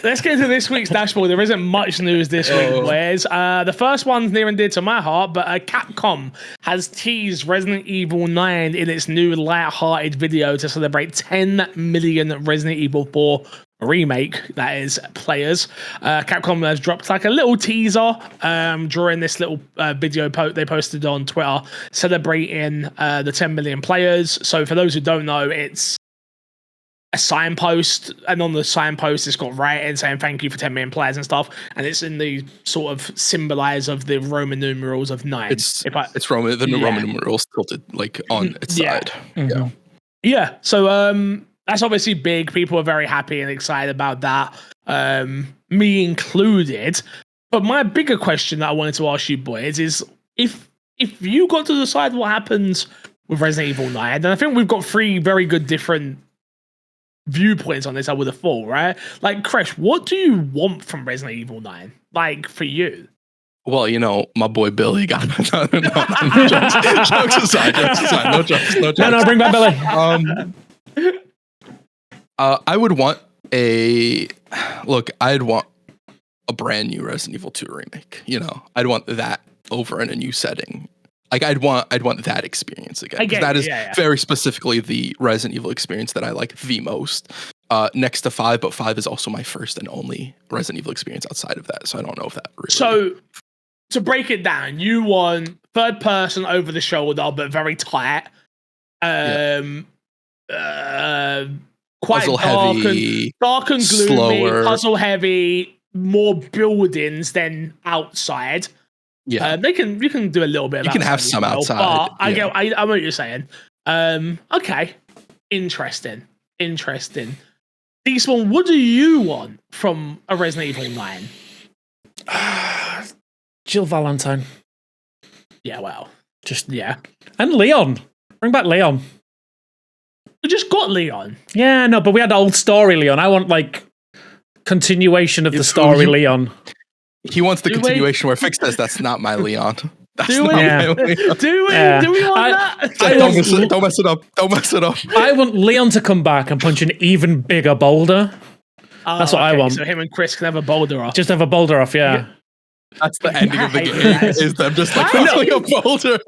Let's get into this week's dashboard. There isn't much news this week, boys. The first one's near and dear to my heart, but Capcom has teased Resident Evil 9 in its new light-hearted video to celebrate 10 million Resident Evil 4 remake, that is, players. Capcom has dropped like a little teaser during this little video they posted on Twitter celebrating the 10 million players. So for those who don't know, it's a signpost, and on the signpost it's got writing saying thank you for 10 million players and stuff, and it's in the sort of symbolize of the Roman numerals of 9. It's Roman, the Roman numerals tilted like on its side. Mm-hmm. Yeah. So that's obviously big. People are very happy and excited about that, me included. But my bigger question that I wanted to ask you boys is if you got to decide what happens with Resident Evil 9, and I think we've got 3 very good different viewpoints on this, I would have thought, right? Like, Kresh, what do you want from Resident Evil 9? Like, for you? Well, you know, my boy Billy got jokes aside, no jokes. No, bring back Billy. I would want I'd want a brand new Resident Evil 2 remake. You know, I'd want that over in a new setting. Like, I'd want that experience again. That is very specifically the Resident Evil experience that I like the most. Next to 5, but 5 is also my first and only Resident Evil experience outside of that. So I don't know if that really. So to break it down, you want third person over the shoulder, but very tight. Quite puzzle heavy, dark and gloomy, slower. puzzle heavy, more buildings than outside. Yeah, you can do a little bit. You can have some outside. But I get what you're saying. Okay, interesting. This one, what do you want from a Resident Evil 9? Jill Valentine. Yeah, well, and Leon. Bring back Leon. We just got Leon. Yeah, no, but we had old story Leon. I want like continuation of the story Leon. He wants the continuation where Fix says that's not my Leon. That's Do not we? my Leon. Do we want that? Don't mess it up. Don't mess it up. I want Leon to come back and punch an even bigger boulder. That's what I want. So him and Chris can have a boulder off. Just have a boulder off, yeah. That's the ending of the game. Is them just like throwing up boulders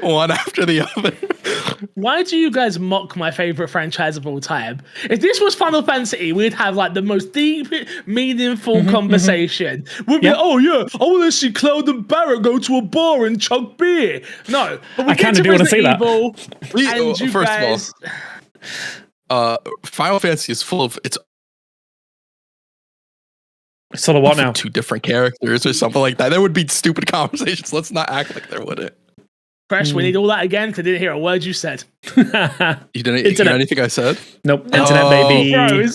one after the other. Why do you guys mock my favorite franchise of all time? If this was Final Fantasy, we'd have like the most deep, meaningful conversation. We'd be, oh yeah, I want to see Cloud and Barrett go to a bar and chug beer. No, but we I kind of do want to see that. First of all, Final Fantasy is full of its. Sort of what now? 2 different characters or something like that. There would be stupid conversations. Let's not act like there wouldn't. Crash, we need all that again, because I didn't hear a word you said. You didn't hear anything I said? Nope. Internet, baby.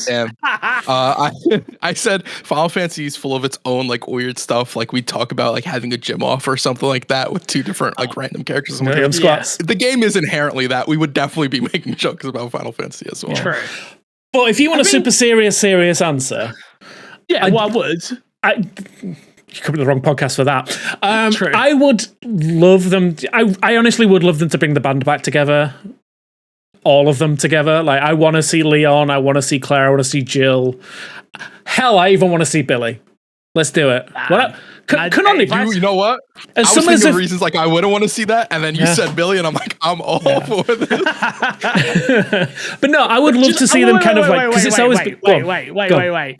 Damn. I said Final Fantasy is full of its own like weird stuff. Like we talk about like having a gym off or something like that with two different like random characters. Squats. The game is inherently that. We would definitely be making jokes about Final Fantasy as well. True. But if you want super serious answer, I would. You come to the wrong podcast for that. True. I would love them. I honestly would love them to bring the band back together. All of them together. Like, I want to see Leon. I want to see Claire. I want to see Jill. Hell, I even want to see Billy. Let's do it. You know what? I was thinking of reasons like I wouldn't want to see that, and then you said Billy, and I'm like, I'm all for this. But no, I would love to see them kind of like, because it's always wait.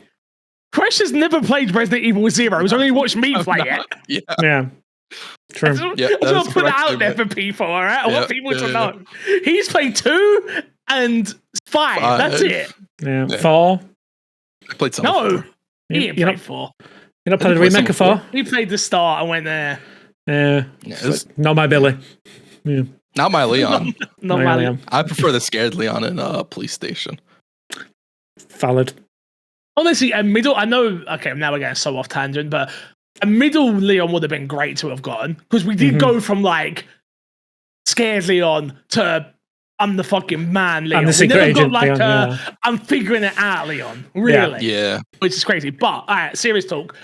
Crash has never played Resident Evil 0. He's only watched me play it. Yeah. True. I just want to put it out there for people, all right? I want people to know. He's played 2 and 5. That's it. Yeah. 4. I played some. No. He didn't play 4. You not played the remake of 4? He played the start and went there. Yeah. Not my Billy. Yeah. Not my Leon. Not my Leon. I prefer the scared Leon in Police Station. Valid. Honestly, a middle. I know. Okay, now we're getting so off tangent, but a middle Leon would have been great to have gotten, because we did go from like scared Leon to I'm the fucking man Leon. I'm the secret agent got like Leon, I'm figuring it out Leon. Really? Yeah. Which is crazy. But all right, serious talk.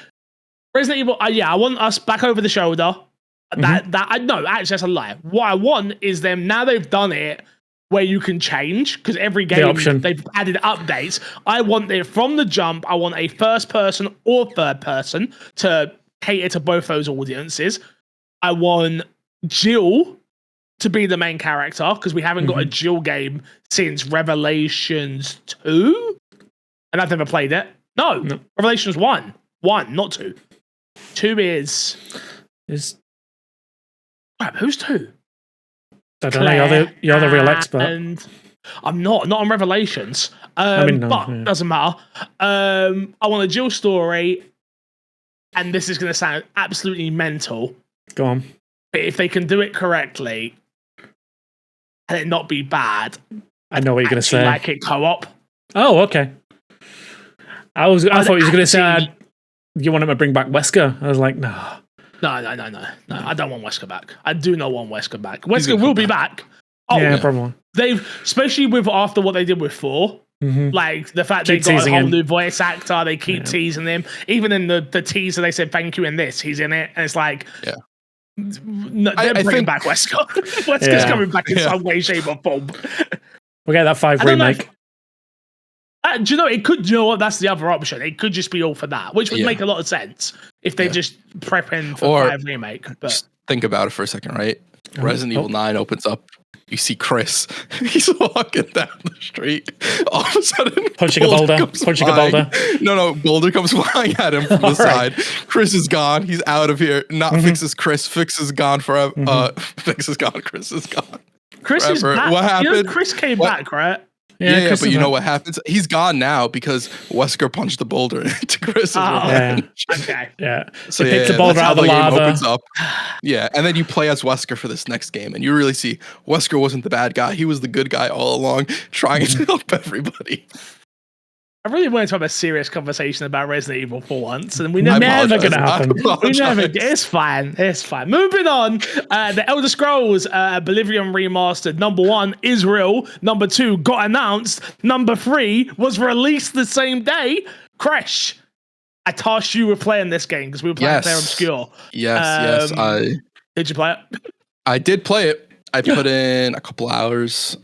Resident Evil. I want us back over the shoulder. That no, actually that's a lie. What I want is them, now they've done it where you can change, because every game they've added updates. I want it from the jump. I want a first person or third person to cater to both those audiences. I want Jill to be the main character, because we haven't got a Jill game since Revelations 2, and I've never played it. No. Revelations 1, not 2. 2 is crap. Who's 2? I don't know. You're the real expert. And I'm not on Revelations. But doesn't matter. I want a Jill story, and this is going to sound absolutely mental. Go on. But if they can do it correctly and it not be bad, I know what you're going to say. Like it co-op. Oh, okay. I thought you were going to say you want him to bring back Wesker. I was like, no. No. I don't want Wesker back. I do not want Wesker back. Wesker will be back. Oh, yeah, probably. They've, especially with after what they did with 4, like the fact they got a whole new voice actor, they keep teasing him. Even in the teaser, they said thank you in this. He's in it, and it's like, no, they're bringing back Wesker. Wesker's coming back in some way, shape, or form. We'll get that 5 remake. Do you know, it could, you know what, that's the other option. It could just be all for that, which would make a lot of sense if they just prepping for 5 remake. But just think about it for a second, right? Resident Evil 9 opens up. You see Chris. He's walking down the street. All of a sudden, punching a boulder. No, boulder comes flying at him from the side. Chris is gone. He's out of here. Not fixes Chris. Fixes gone forever. Fixes gone. Chris is gone. Chris is back. What happened? You know, Chris came back, right? Yeah, but you know what happens? He's gone now because Wesker punched the boulder into Chris's revenge. Okay. Yeah. So picked the boulder out of the lava. Game opens up. Yeah, and then you play as Wesker for this next game, and you really see Wesker wasn't the bad guy. He was the good guy all along, trying to help everybody. I really wanted to have a serious conversation about Resident Evil for once, and we never going to happen. It's fine. It's fine. Moving on. The Elder Scrolls Oblivion Remastered. Number 1 is real. Number 2 got announced. Number 3 was released the same day. Crash, I tasked you with playing this game because we were playing Clair Obscur. Yes. Did you play it? I did play it. I put in a couple hours.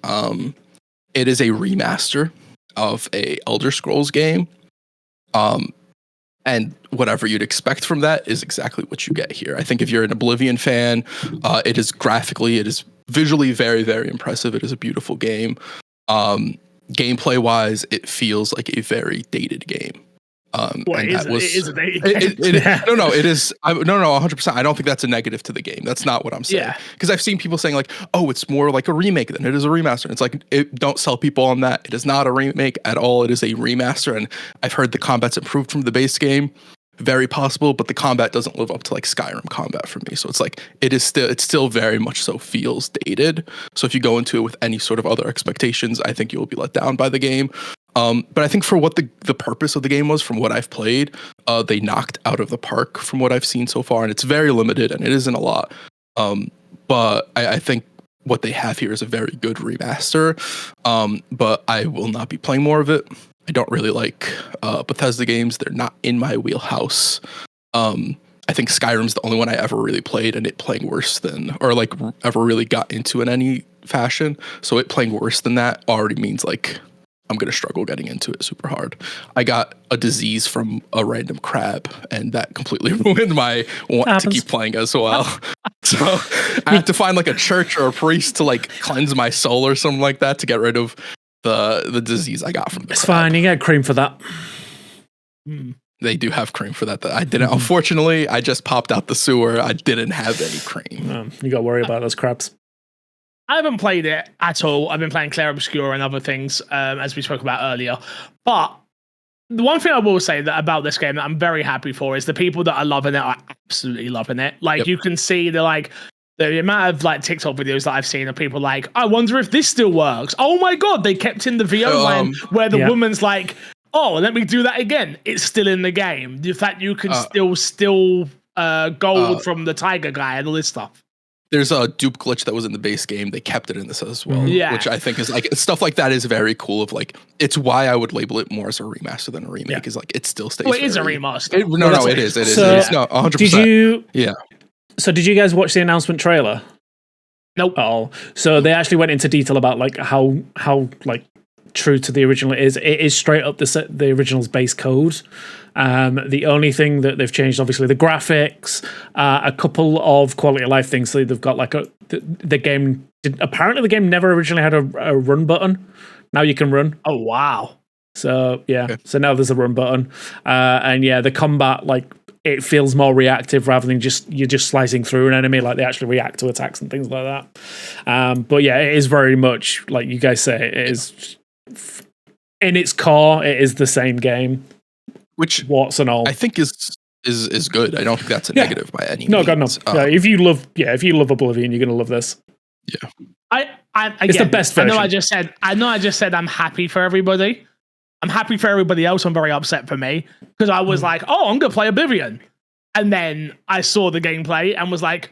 It is a remaster of a Elder Scrolls game. And whatever you'd expect from that is exactly what you get here. I think if you're an Oblivion fan, it is visually very, very impressive. It is a beautiful game. Gameplay wise, it feels like a very dated game. It is a dated game. No, it is. No, 100%. I don't think that's a negative to the game. That's not what I'm saying. Because I've seen people saying like, oh, it's more like a remake than it is a remaster. And it's like, don't sell people on that. It is not a remake at all. It is a remaster. And I've heard the combat's improved from the base game. very possible, but the combat doesn't live up to like Skyrim combat for me. So it's like it's still very much so feels dated. So if you go into it with any sort of other expectations, I think you will be let down by the game. But I think for what the purpose of the game was, from what I've played, they knocked out of the park from what I've seen so far, and it's very limited and it isn't a lot. But I think what they have here is a very good remaster. But I will not be playing more of it. I don't really like Bethesda games. They're not in my wheelhouse. I think Skyrim's the only one I ever really played, and it playing worse than, or like ever really got into in any fashion. So it playing worse than that already means like I'm going to struggle getting into it super hard. I got a disease from a random crab, and that completely ruined my want to keep playing as well. So I have to find like a church or a priest to like cleanse my soul or something like that to get rid of the disease I got from the crab. Fine, you get cream for that. They do have cream for that. I didn't. Unfortunately, I just popped out the sewer. I didn't have any cream. You got to worry about those crabs. I haven't played it at all. I've been playing Clair Obscur and other things, as we spoke about earlier. But the one thing I will say that about this game that I'm very happy for is the people that are loving it are absolutely loving it. Like you can see the amount of like TikTok videos that I've seen of people like, I wonder if this still works. Oh my god, they kept in the VO line where the woman's like, oh, let me do that again. It's still in the game. The fact you can still gold from the tiger guy and all this stuff. There's a dupe glitch that was in the base game. They kept it in this as well, Yeah. which I think is like stuff like that is very cool. Of like, it's why I would label it more as a remaster than a remake. Is like it still stays. Well, it is a remaster. It is. It is. No, 100%. Did you? Yeah. So did you guys watch the announcement trailer? Nope. At all. So they actually went into detail about like how like true to the original it is. It is straight up the original's base code. The only thing that they've changed, obviously, the graphics, a couple of quality of life things. So they've got like the game. Apparently, the game never originally had a run button. Now you can run. Oh wow! So yeah, so now there's a run button, and yeah, the combat like it feels more reactive rather than you're just slicing through an enemy. Like they actually react to attacks and things like that. But yeah, it is very much like you guys say. It is in its core. It is the same game. Which warts and all, I think is good. I don't think that's a negative by any means. No, God, no. If you love Oblivion, you're gonna love this. Yeah. Again, it's the best version. I know I just said I'm happy for everybody. I'm happy for everybody else. I'm very upset for me because I was like, oh, I'm gonna play Oblivion, and then I saw the gameplay and was like,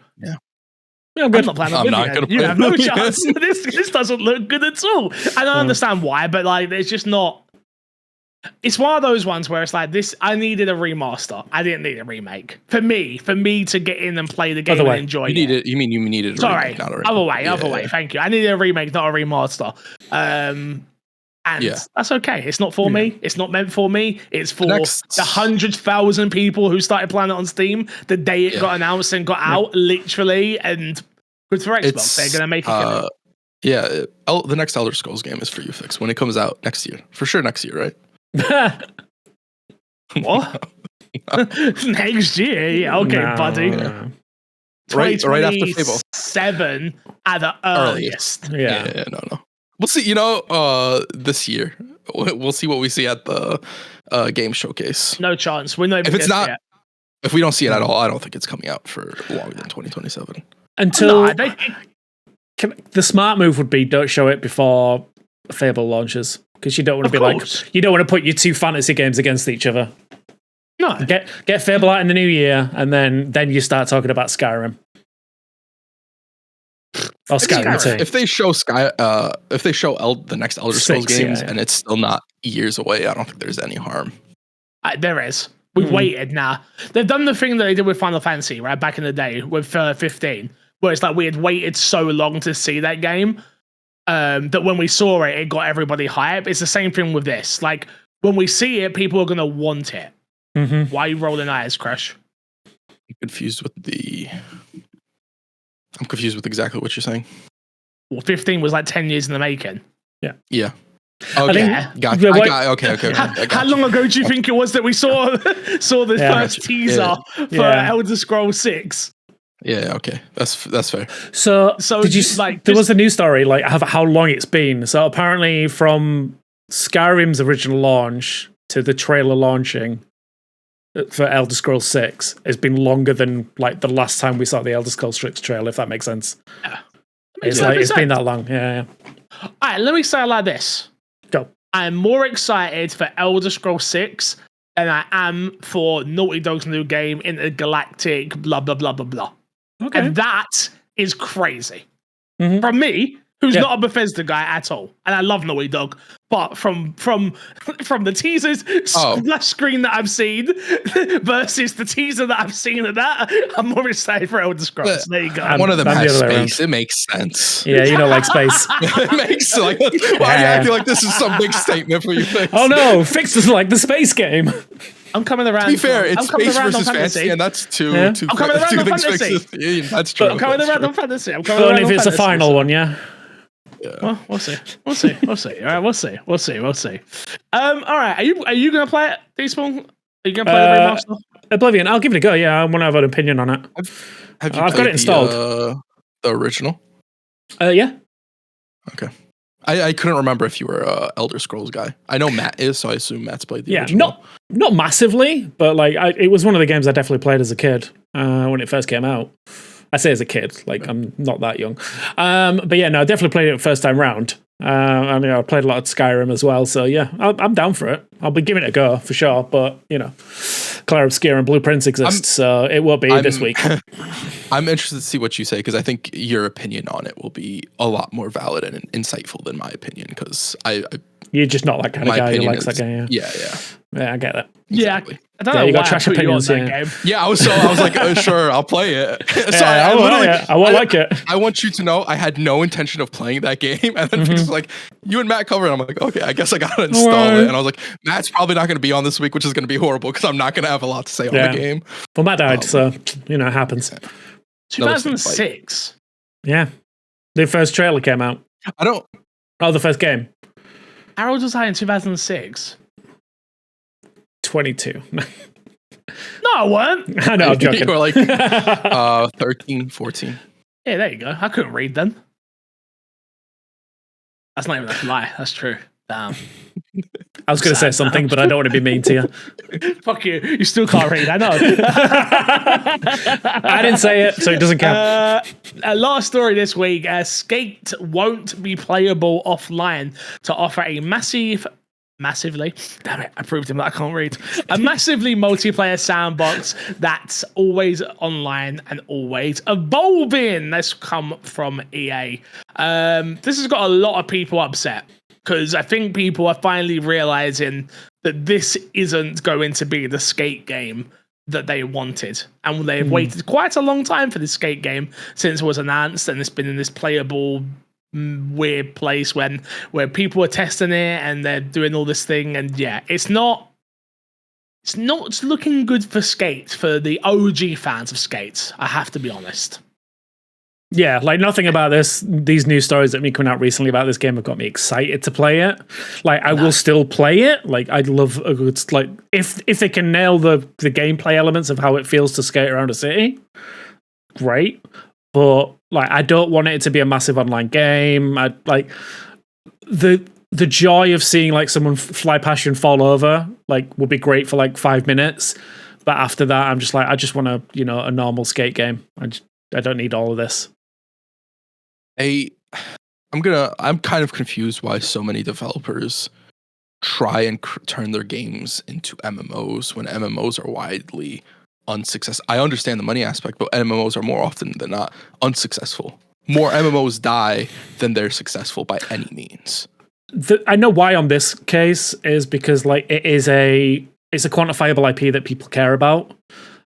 I'm not playing Oblivion. I'm not gonna play. You have no chance. This doesn't look good at all. And I understand why, but like, it's just not. It's one of those ones where it's like this. I needed a remaster. I didn't need a remake. For me to get in and play the game and enjoy it. You needed a remake, not a remake. Other way. Thank you. I needed a remake, not a remaster. And that's okay. It's not for me. It's not meant for me. It's for the 100,000 people who started playing it on Steam the day it got announced and got out, literally. And good for Xbox. They're gonna make it. The next Elder Scrolls game is for you, Fix, when it comes out next year. For sure, next year, right? What? Next year? Yeah, okay, buddy. Yeah. Right after Fable. 7 at the earliest. Yeah, no. We'll see. This year we'll see what we see at the game showcase. No chance. We're not. If we don't see it at all, I don't think it's coming out for longer than 2027. Until the smart move would be don't show it before Fable launches. Because you don't want to you don't want to put your two fantasy games against each other. No. Get Fable out in the new year, and then you start talking about Skyrim. Or Skyrim 2. If they show the next Elder Scrolls games and it's still not years away, I don't think there's any harm. There is. We've waited now. They've done the thing that they did with Final Fantasy, right, back in the day with 15, where it's like we had waited so long to see that game. That when we saw it, it got everybody hype. It's the same thing with this. Like, when we see it, people are going to want it. Mm-hmm. Why are you rolling eyes, Crash? I'm confused with exactly what you're saying. Well, 15 was like 10 years in the making. Yeah. Okay. Okay. How long ago do you think it was that we saw the first teaser for Elder Scrolls 6? Yeah, okay. That's fair. So did you like there was a news story like how long it's been. So apparently from Skyrim's original launch to the trailer launching, for Elder Scrolls 6 has been longer than like the last time we saw the Elder Scrolls 6 trailer, if that makes sense. Yeah. It's been that long. Yeah. All right, let me say it like this. Go. I'm more excited for Elder Scrolls 6 than I am for Naughty Dog's new game, Intergalactic, blah, blah, blah, blah, blah. Okay. And that is crazy. From me, who's not a Bethesda guy at all, and I love Naughty Dog, but from the teasers splash screen that I've seen versus the teaser that I've seen of that, I'm more excited for Elder Scrolls. There you go. One of them has space. It makes sense. Yeah, you don't like space. It makes like, why are you acting like this is some big statement for you? Oh no, Fix doesn't like the space game. I'm coming around. To be fair, it's space versus fantasy, and that's two. I'm coming around on fantasy. That's true. I'm coming around on fantasy. Only if it's a final one, yeah. Yeah. Well, we'll see. All right, we'll see. All right, are you gonna play it, Despawn? Are you gonna play the remaster? Oblivion. I'll give it a go. Yeah, I want to have an opinion on it. Have you I've got it installed. The original? Yeah. Okay. I couldn't remember if you were a Elder Scrolls guy. I know Matt is, so I assume Matt's played the original. Not massively, but like it was one of the games I definitely played as a kid when it first came out. I say as a kid, like I'm not that young. But yeah, no, I definitely played it first time round. And I played a lot of Skyrim as well, so yeah, I'm down for it. I'll be giving it a go for sure, but Clair Obscur and Blueprints exist, so it will be this week. I'm interested to see what you say, because I think your opinion on it will be a lot more valid and insightful than my opinion, because you're just not that kind of guy who likes that game. Yeah, I get that. Exactly. Yeah, I don't know you why got trash opinions on that game. Yeah, I was like, sure, I'll play it. So I won't like it. I want you to know I had no intention of playing that game, and then Fix was like, you and Matt covered it. I'm like, okay, I guess I gotta install it. And I was like, Matt's probably not going to be on this week, which is going to be horrible because I'm not going to have a lot to say on the game. Well, Matt died, so it happens. 2006. Yeah, the first trailer came out. The first game. Harold was high in 2006. 22. No, I weren't. I know, I'm joking. You were like 13, 14. Yeah, there you go. I couldn't read then. That's not even a lie. That's true. Damn. I was going to say something, but I don't want to be mean to you. Fuck you. You still can't read. I know. I didn't say it, so it doesn't count. Last story this week. Skate won't be playable offline to offer a massively, damn it, I proved him that I can't read. A massively multiplayer sandbox that's always online and always evolving. That's come from EA. This has got a lot of people upset, because I think people are finally realizing that this isn't going to be the Skate game that they wanted. And they've waited quite a long time for this Skate game since it was announced, and it's been in this playable weird place where people are testing it and they're doing all this thing, and yeah, it's not looking good for Skate, for the OG fans of Skate. I have to be honest. Yeah, like nothing about these news stories that have been coming out recently about this game have got me excited to play it. Like I will still play it. Like I'd love a good, like if they can nail the gameplay elements of how it feels to skate around a city, great. But like I don't want it to be a massive online game. I like the joy of seeing like someone fly past you and fall over like would be great for like 5 minutes. But after that, I'm just like, I just want a normal skate game. I don't need all of this. I'm kind of confused why so many developers try and turn their games into MMOs when MMOs are widely unsuccessful. I understand the money aspect, but MMOs are more often than not unsuccessful. More MMOs die than they're successful by any means. I know why on this case is because like it's a quantifiable IP that people care about,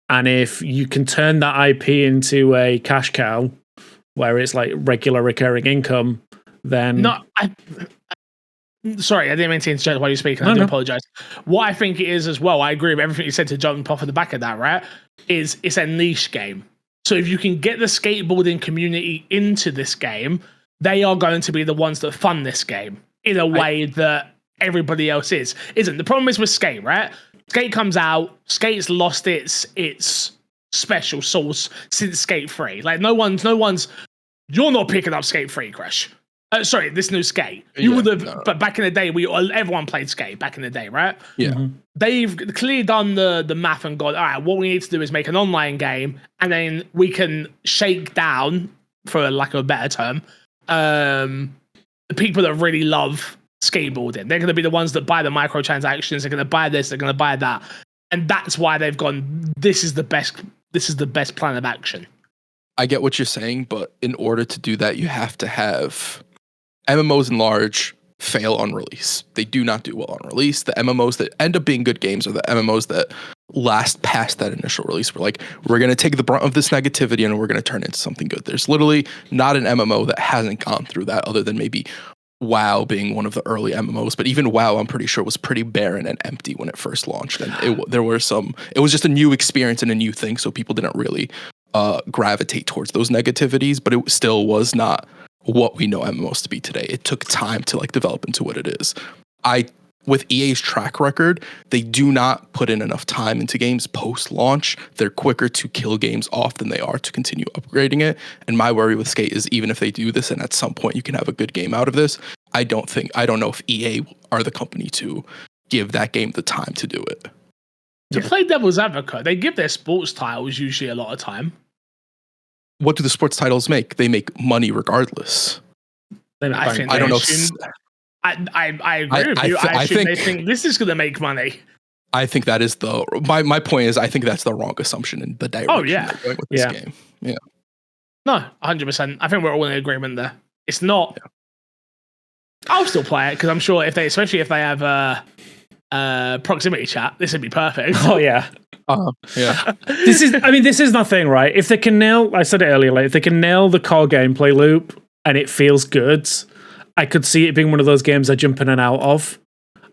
and if you can turn that IP into a cash cow where it's like regular recurring income, then sorry, I didn't mean to interject while you're speaking. I do apologize. What I think it is as well, I agree with everything you said to jump off of the back of that, right? It's a niche game. So if you can get the skateboarding community into this game, they are going to be the ones that fund this game in a way that everybody else isn't. The problem is with Skate, right? Skate comes out, Skate's lost its special sauce since Skate 3. Like no one's you're not picking up Skate 3, Crash. Sorry, this new Skate. But back in the day, everyone played Skate back in the day, right? Yeah. They've clearly done the math and gone, all right, what we need to do is make an online game, and then we can shake down, for lack of a better term, the people that really love skateboarding. They're going to be the ones that buy the microtransactions. They're going to buy this. They're going to buy that, and that's why they've gone. This is the best plan of action. I get what you're saying, but in order to do that, you have to have MMOs in large fail on release. They do not do well on release. The MMOs that end up being good games are the MMOs that last past that initial release. We're going to take the brunt of this negativity and we're going to turn it into something good. There's literally not an MMO that hasn't gone through that, other than maybe WoW being one of the early MMOs. But even WoW, I'm pretty sure, was pretty barren and empty when it first launched. And it was just a new experience and a new thing, so people didn't really gravitate towards those negativities, but it still was not what we know MMOs to be today. It took time to develop into what it is. With EA's track record, they do not put in enough time into games post-launch. They're quicker to kill games off than they are to continue upgrading it. And my worry with Skate is, even if they do this and at some point you can have a good game out of this, I don't know if EA are the company to give that game the time to do it. To play devil's advocate, they give their sports titles usually a lot of time. What do the sports titles make? They make money regardless. I don't know. I agree with you. I think they think this is going to make money. I think that is my point is, I think that's the wrong assumption in the direction they're going with this game. Yeah. No, 100%. I think we're all in agreement there. It's not. Yeah. I'll still play it because I'm sure especially if they have proximity chat, this would be perfect. Oh yeah. Yeah. This is nothing, right? If they can nail, I said it earlier, if they can nail the core gameplay loop and it feels good, I could see it being one of those games I jump in and out of.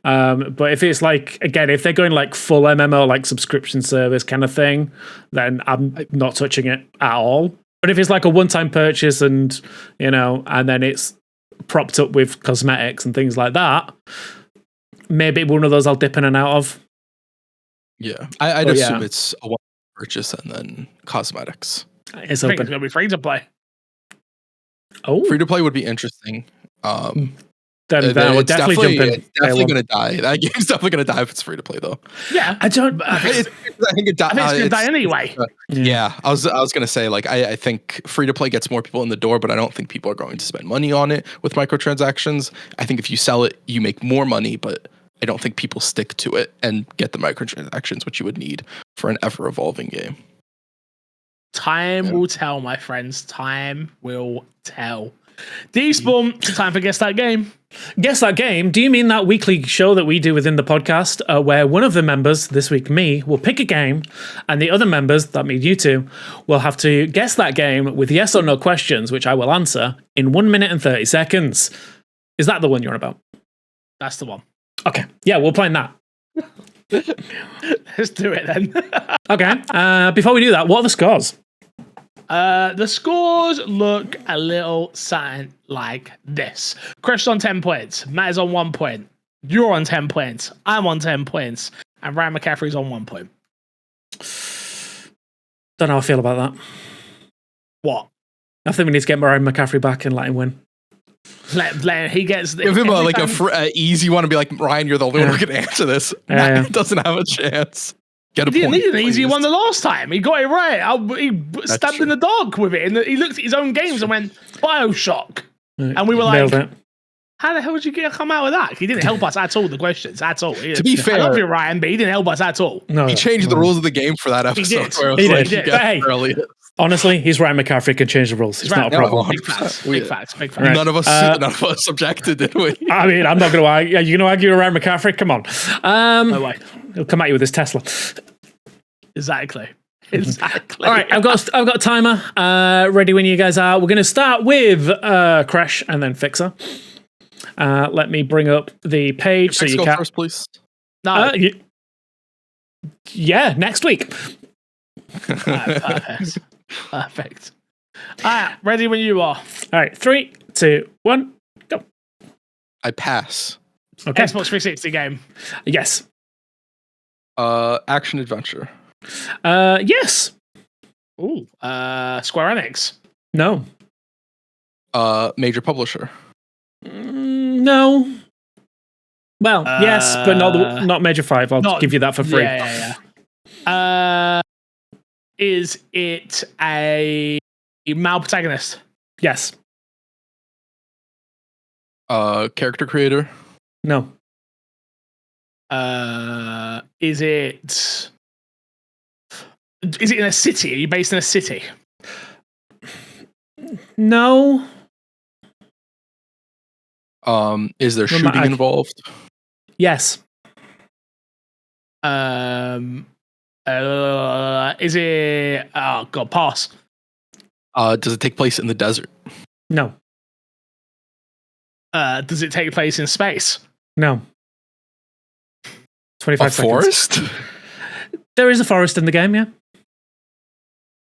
But if it's if they're going full MMO, subscription service kind of thing, then I'm not touching it at all. But if it's a one-time purchase and then it's propped up with cosmetics and things like that, maybe one of those I'll dip in and out of. Yeah, I'd assume it's a one purchase and then cosmetics. It's open. It's going to be free to play. Oh, free to play would be interesting. Then that would definitely jump in. It's definitely going to die. That game's definitely going to die if it's free to play, though. Yeah, I think it's going to die anyway. Yeah, I was going to say I think free to play gets more people in the door, but I don't think people are going to spend money on it with microtransactions. I think if you sell it, you make more money, but I don't think people stick to it and get the microtransactions, which you would need for an ever-evolving game. Time will tell, my friends. Time will tell. D-Spawn, time for Guess That Game. Guess That Game? Do you mean that weekly show that we do within the podcast where one of the members, this week me, will pick a game and the other members, that means you two, will have to guess that game with yes or no questions, which I will answer in 1 minute and 30 seconds. Is that the one you're on about? That's the one. Okay. Yeah, we're playing that. Let's do it then. Okay. Before we do that, what are the scores? The scores look a little something like this. Crush's on 10 points. Matt is on 1 point. You're on 10 points. I'm on 10 points. And Ryan McCaffrey's on 1 point. Don't know how I feel about that. What? I think we need to get Ryan McCaffrey back and let him win. He gets. Give him a easy one and be like, Ryan, you're the only one who can answer this. Matt doesn't have a chance. He didn't need an easy one the last time. He got it right. He stabbed in the dark with it. And he looked at his own games and went, BioShock. And we were like, how the hell did you come out with that? He didn't help us at all, the questions, at all. To be fair, I love you, Ryan, but he didn't help us at all. No, he changed the rules of the game for that episode. He did. Hey, honestly, he's Ryan McCaffrey, can change the rules. It's not a problem. Big facts. Big facts. None of us objected, did we? I mean, I'm not going to argue. Are you going to argue with Ryan McCaffrey? Come on. No way. He'll come at you with his Tesla. Exactly. All right, I've got a timer ready when you guys are. We're going to start with Crash and then Fixer. Let me bring up the page so you can. First, please. No. Yeah, next week. Perfect. Perfect. Ready when you are. All right, 3, 2, 1, go. I pass. Okay. Xbox 360 game. Yes. Action adventure. Yes. Ooh. Square Enix. No. Major publisher. No. Well, yes, but not Major 5. I'll give you that for free. Yeah. Is it a male protagonist? Yes. Character creator? No. Is it in a city? Are you based in a city? No. Is there shooting involved? Yes. Is it? Oh God, pass. Does it take place in the desert? No. Does it take place in space? No. 25 seconds. Forest? There is a forest in the game, yeah.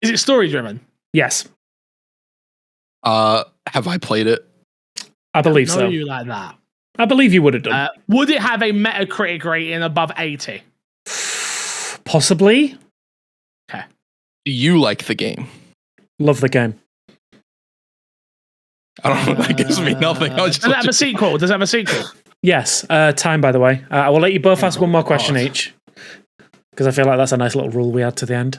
Is it story driven? Yes. Have I played it? I believe so. You like that? I believe you would have done. Would it have a Metacritic rating above 80? Possibly. Okay. Do you like the game? Love the game. I don't know. That gives me nothing. Does it have a sequel? Does it have a sequel? Yes. Time, by the way. I will let you both ask one more question each. Because I feel like that's a nice little rule we add to the end.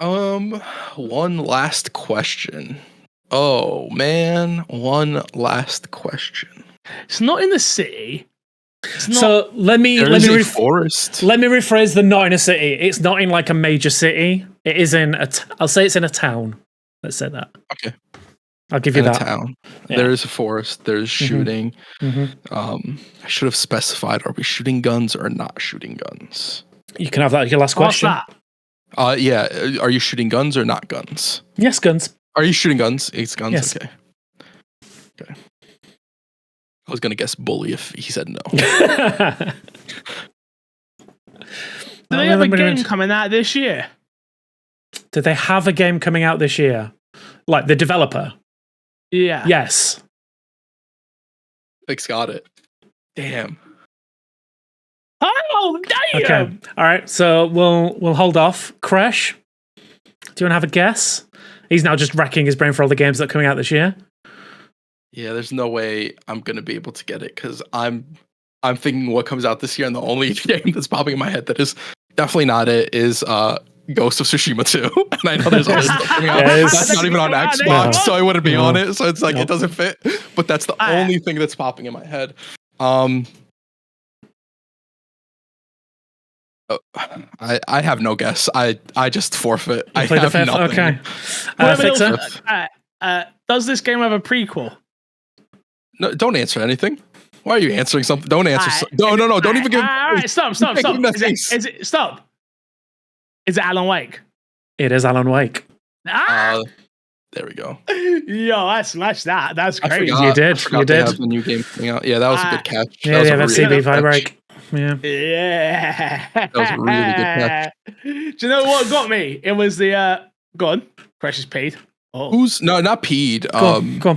One last question. Oh man, one last question. It's not in the city. So let me forest. Let me rephrase the not in a city. It's not in like a major city. It is in I'll say it's in a town. Let's say that. Okay. I'll give you that. A town. Yeah. There is a forest. There's shooting. I should have specified: are we shooting guns or not shooting guns? You can have that as your last question. What's that? Yeah. Are you shooting guns or not guns? Yes, guns. Are you shooting guns? It's guns. Yes. Okay. I was gonna guess bully if he said no. Do they have a game coming out this year? Do they have a game coming out this year? Like the developer? Yeah. Yes. Nick's got it. Damn. Oh, damn. Okay. All right. So we'll hold off. Crash, do you want to have a guess? He's now just racking his brain for all the games that are coming out this year. Yeah, there's no way I'm gonna be able to get it because I'm thinking what comes out this year, and the only game that's popping in my head that is definitely not it is Ghost of Tsushima 2. And I know there's other stuff coming out. That's not even on Xbox, so I wouldn't be on it. So it's like it doesn't fit. But that's the only thing that's popping in my head. I have no guess. I just forfeit. I have nothing. Okay. Does this game have a prequel? No, don't answer anything. Why are you answering something? Don't answer. No. Don't even give. All right, stop. Is it stop? Is it Alan Wake? It is Alan Wake. There we go. Yo, I smashed that. That's crazy. You did. You did. Have the new game coming out. Yeah, that was a good catch. Yeah, that's CB Vibrake. Yeah. That was a really good catch. Do you know what got me? It was the God, Precious Pete. Oh. Who's not Peed? Go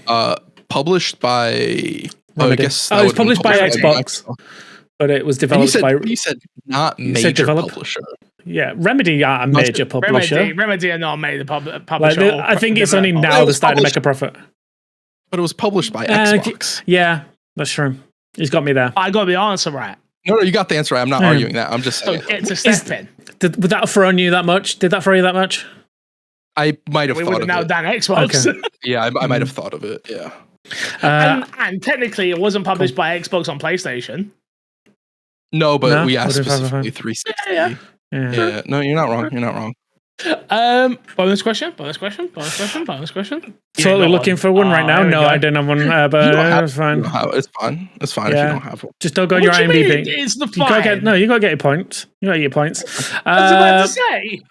on. Published by. I guess. It was published by Xbox, but it was developed by. He said not major publisher. Yeah, Remedy are a major publisher. Remedy are not a major publisher. I think it's only now they're starting to make a profit. But it was published by Xbox. Yeah, that's true. He's got me there. I got the answer right. No, you got the answer right. I'm not arguing that. I'm just saying. So it's a step in. Would that throw you that much? Did that throw you that much? I might have thought of it. We would have now done Xbox. Okay. Yeah, I might have thought of it. Yeah. And technically, it wasn't published by Xbox on PlayStation. No, but we asked specifically 360. Yeah. No, you're not wrong. You're not wrong. Bonus question. Totally looking for one right now. No, I don't have one, but it's fine. It's fine. It's fine if you don't have one. Just don't go on your IMDb. It's the fine. You gotta get your points. You gotta get your points. I was about to say.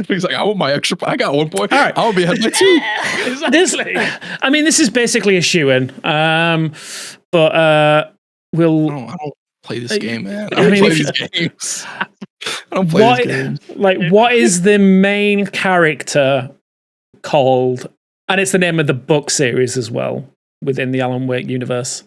He's like, I want my extra. I got 1 point. All right, I will be ahead by 2. Exactly. This is basically a shoe-in. But we'll. I don't play this game, man. I don't play these games. I don't play these games. Like, what is the main character called? And it's the name of the book series as well within the Alan Wake universe.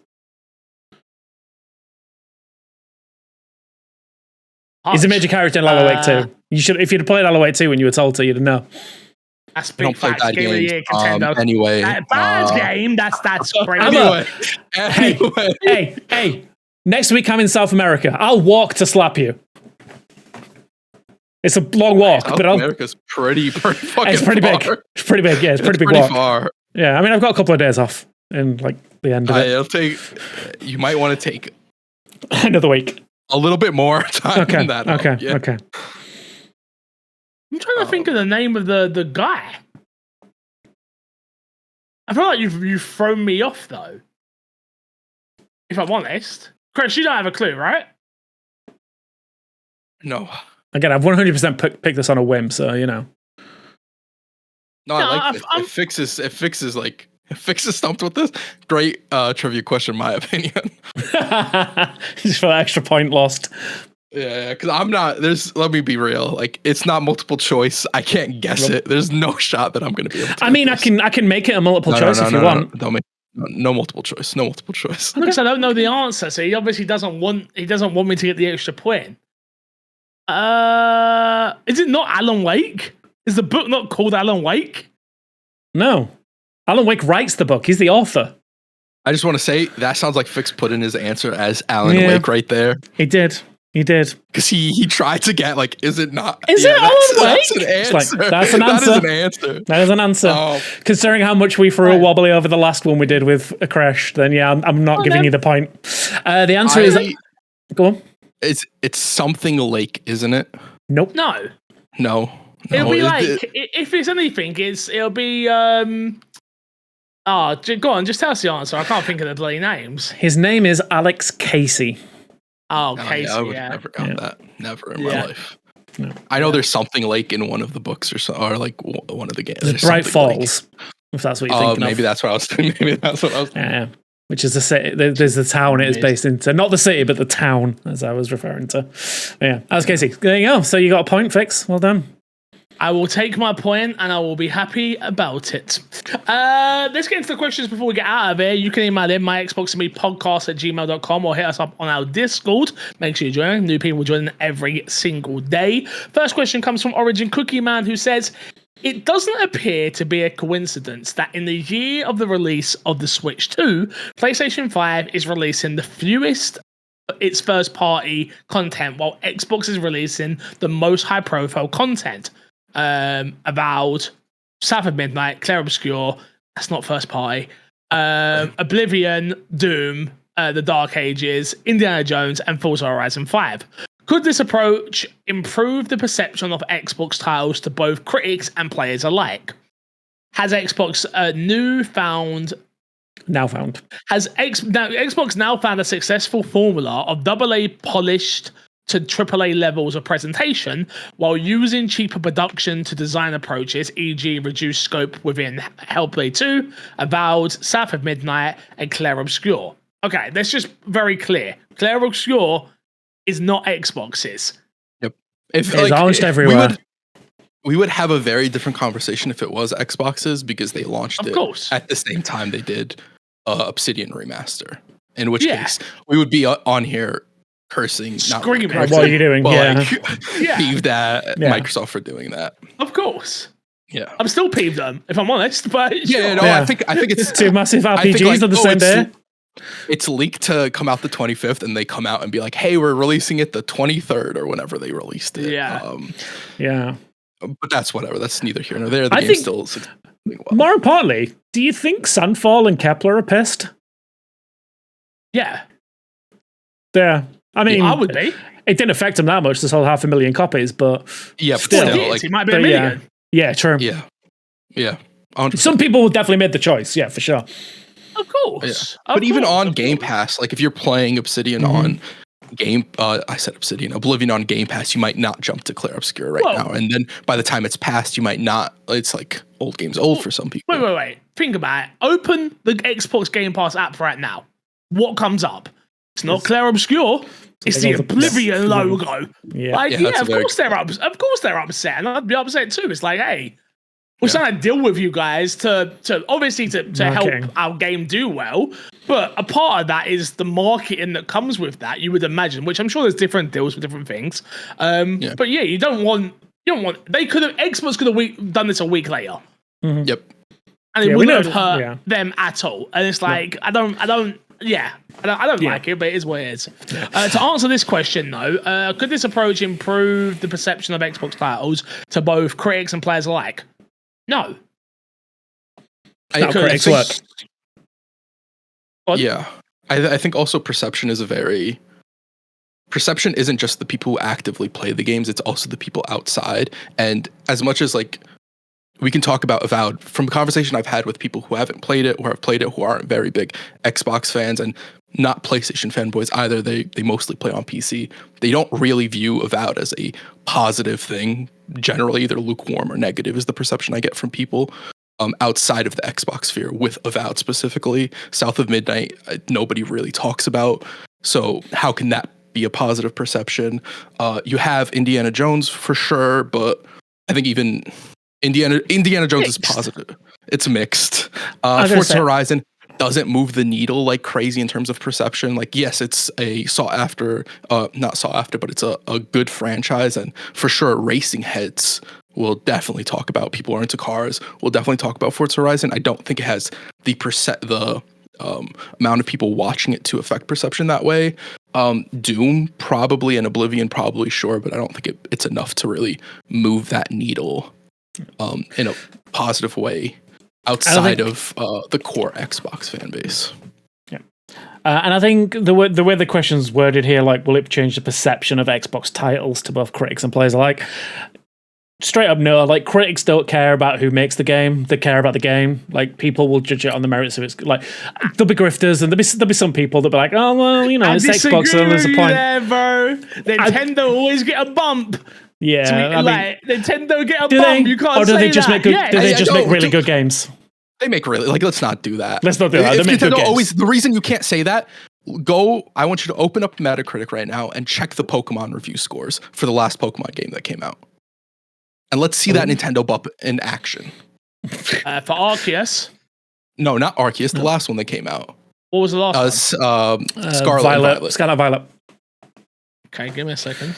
He's a major character in Alan Wake 2. You should, if you'd played Alan Wake 2 when you were told to, you'd know. That's I don't big play facts. bad Game of the games. year contender. Anyway, Bad game. That's great. Anyway. Hey, next week I'm in South America. I'll walk to slap you. It's a long walk, South but America's pretty fucking it's pretty far. big. It's pretty big. Yeah, it's pretty big walk. Far. Yeah, I mean, I've got a couple of days off in like the end of it. You might want to take another week. A little bit more time than that. Okay. I'm trying to think of the name of the guy. I feel like you've thrown me off though. If I'm honest, Chris, you don't have a clue, right? No. Again, I've 100% picked this on a whim, so you know. No, I like it. It fixes stumped with this. Great trivia question, in my opinion. Just for the extra point lost. Yeah, because I'm not. Let me be real. Like, it's not multiple choice. I can't guess it. There's no shot that I'm going to be able to. I mean, I can make it a multiple choice if you want. Don't make no multiple choice. No multiple choice. Because I don't know the answer, so he obviously doesn't want me to get the extra point. Is it not Alan Wake? Is the book not called Alan Wake? No. Alan Wake writes the book. He's the author. I just want to say that sounds like Fix put in his answer as Alan Wake right there. He did. Because he tried to get like, is it not? Is it Alan Wake? That's an answer. That's an answer. That is an answer. Considering how much we threw a wobbly over the last one we did with a crash, then yeah, I'm not giving you the point. The answer is... Go on. It's something Lake, isn't it? Nope. No. It'll be like, if it's anything, it'll be, go on, just tell us the answer. I can't think of the bloody names. His name is Alex Casey. Oh, Casey, I would never got that. Never in my life. No. I know there's something Lake in one of the books or like one of the games. There's Bright Falls, if that's what you're thinking maybe of. That's what I was thinking. Yeah. Which is the city. There's the town it is based into. Not the city, but the town, as I was referring to. Yeah, that's Casey. There you go. So you got a point, Fix. Well done. I will take my point and I will be happy about it. Let's get into the questions before we get out of here. You can email in myxboxandmepodcast@gmail.com or hit us up on our Discord. Make sure you join. New people join every single day. First question comes from Origin Cookie Man, who says, it doesn't appear to be a coincidence that in the year of the release of the Switch 2, PlayStation 5 is releasing the fewest its first-party content, while Xbox is releasing the most high-profile content. Avowed, South of Midnight, Clair Obscur, that's not first-party, Oblivion, Doom, The Dark Ages, Indiana Jones, and Forza Horizon 5. Could this approach improve the perception of Xbox titles to both critics and players alike? Has Xbox Xbox now found a successful formula of AA polished to AAA levels of presentation while using cheaper production to design approaches, e.g. reduced scope within Hellblade 2, Avowed, South of Midnight, and Clair Obscur? Okay, that's just very clear. Clair Obscur is not Xbox's. Yep. It's launched everywhere. We would have a very different conversation if it was Xbox's, because they launched it at the same time they did Obsidian Remaster. In which case, we would be on here cursing, screaming. What are you doing? Peeved at Microsoft for doing that. Of course. Yeah. I'm still peeved them, if I'm honest. But I think it's two massive RPGs on the same day. It's leaked to come out the 25th, and they come out and be like, "Hey, we're releasing it the 23rd or whenever they released it." Yeah. But that's whatever. That's neither here nor there. The game's still more importantly, do you think Sunfall and Kepler are pissed? Yeah. Yeah. I mean, I would be. It didn't affect them that much. They sold 500,000 copies, but still, it might be a million. Yeah, true. Yeah. 100%. Some people definitely made the choice. Yeah, for sure. Of course. But even on Game Pass, like if you're playing Obsidian on Oblivion on Game Pass, you might not jump to Clair Obscur now. And then by the time it's passed, you might not. It's like old game's old for some people. Wait. Think about it. Open the Xbox Game Pass app right now. What comes up? It's not Clair Obscur. It's the Oblivion logo. Of course they're upset, and I'd be upset too. It's like, hey, we're trying to deal with you guys to obviously to help our game do well, but a part of that is the marketing that comes with that. You would imagine, which I'm sure there's different deals for different things. But you don't want You don't want. Xbox could have done this a week later. Mm-hmm. Yep. And it wouldn't have hurt them at all. And it's like I don't like it, but it is what it is. To answer this question though, could this approach improve the perception of Xbox titles to both critics and players alike? No. How critics work. Yeah. I think also perception isn't just the people who actively play the games, it's also the people outside. And as much as like we can talk about Avowed, from a conversation I've had with people who haven't played it or have played it who aren't very big Xbox fans and not PlayStation fanboys either, they mostly play on PC. They don't really view Avowed as a positive thing. Generally, either lukewarm or negative is the perception I get from people outside of the Xbox sphere with Avowed specifically. South of Midnight, nobody really talks about. So how can that be a positive perception? You have Indiana Jones for sure, but I think even Indiana Jones is positive. It's mixed. Forza Horizon doesn't move the needle like crazy in terms of perception. Like, yes, it's a not sought after, but it's a good franchise. And for sure, racing heads will definitely talk about, people who are into cars will definitely talk about Forza Horizon. I don't think it has the amount of people watching it to affect perception that way. Doom probably, and Oblivion probably, sure, but I don't think it's enough to really move that needle in a positive way outside of the core Xbox fan base. Yeah, and I think the way the question's worded here, like, will it change the perception of Xbox titles to both critics and players alike? Straight up, no. Like, critics don't care about who makes the game; they care about the game. Like, people will judge it on the merits of its. Like, there'll be grifters, and there'll be some people that'll be like, "Oh well, you know, it's Xbox, so there's a point." There, bro. Nintendo always get a bump. Yeah, Nintendo get a bump. You can't. Or do say they just that. make good? Do they just make really good games? They make really let's not do that. Let's not do that. They make good games. The reason you can't say that. I want you to open up Metacritic right now and check the Pokemon review scores for the last Pokemon game that came out. And let's see that Nintendo bump in action. For Arceus? No, not Arceus. The last one that came out. What was the last one? Scarlet Violet. Scarlet Violet. Okay, give me a second.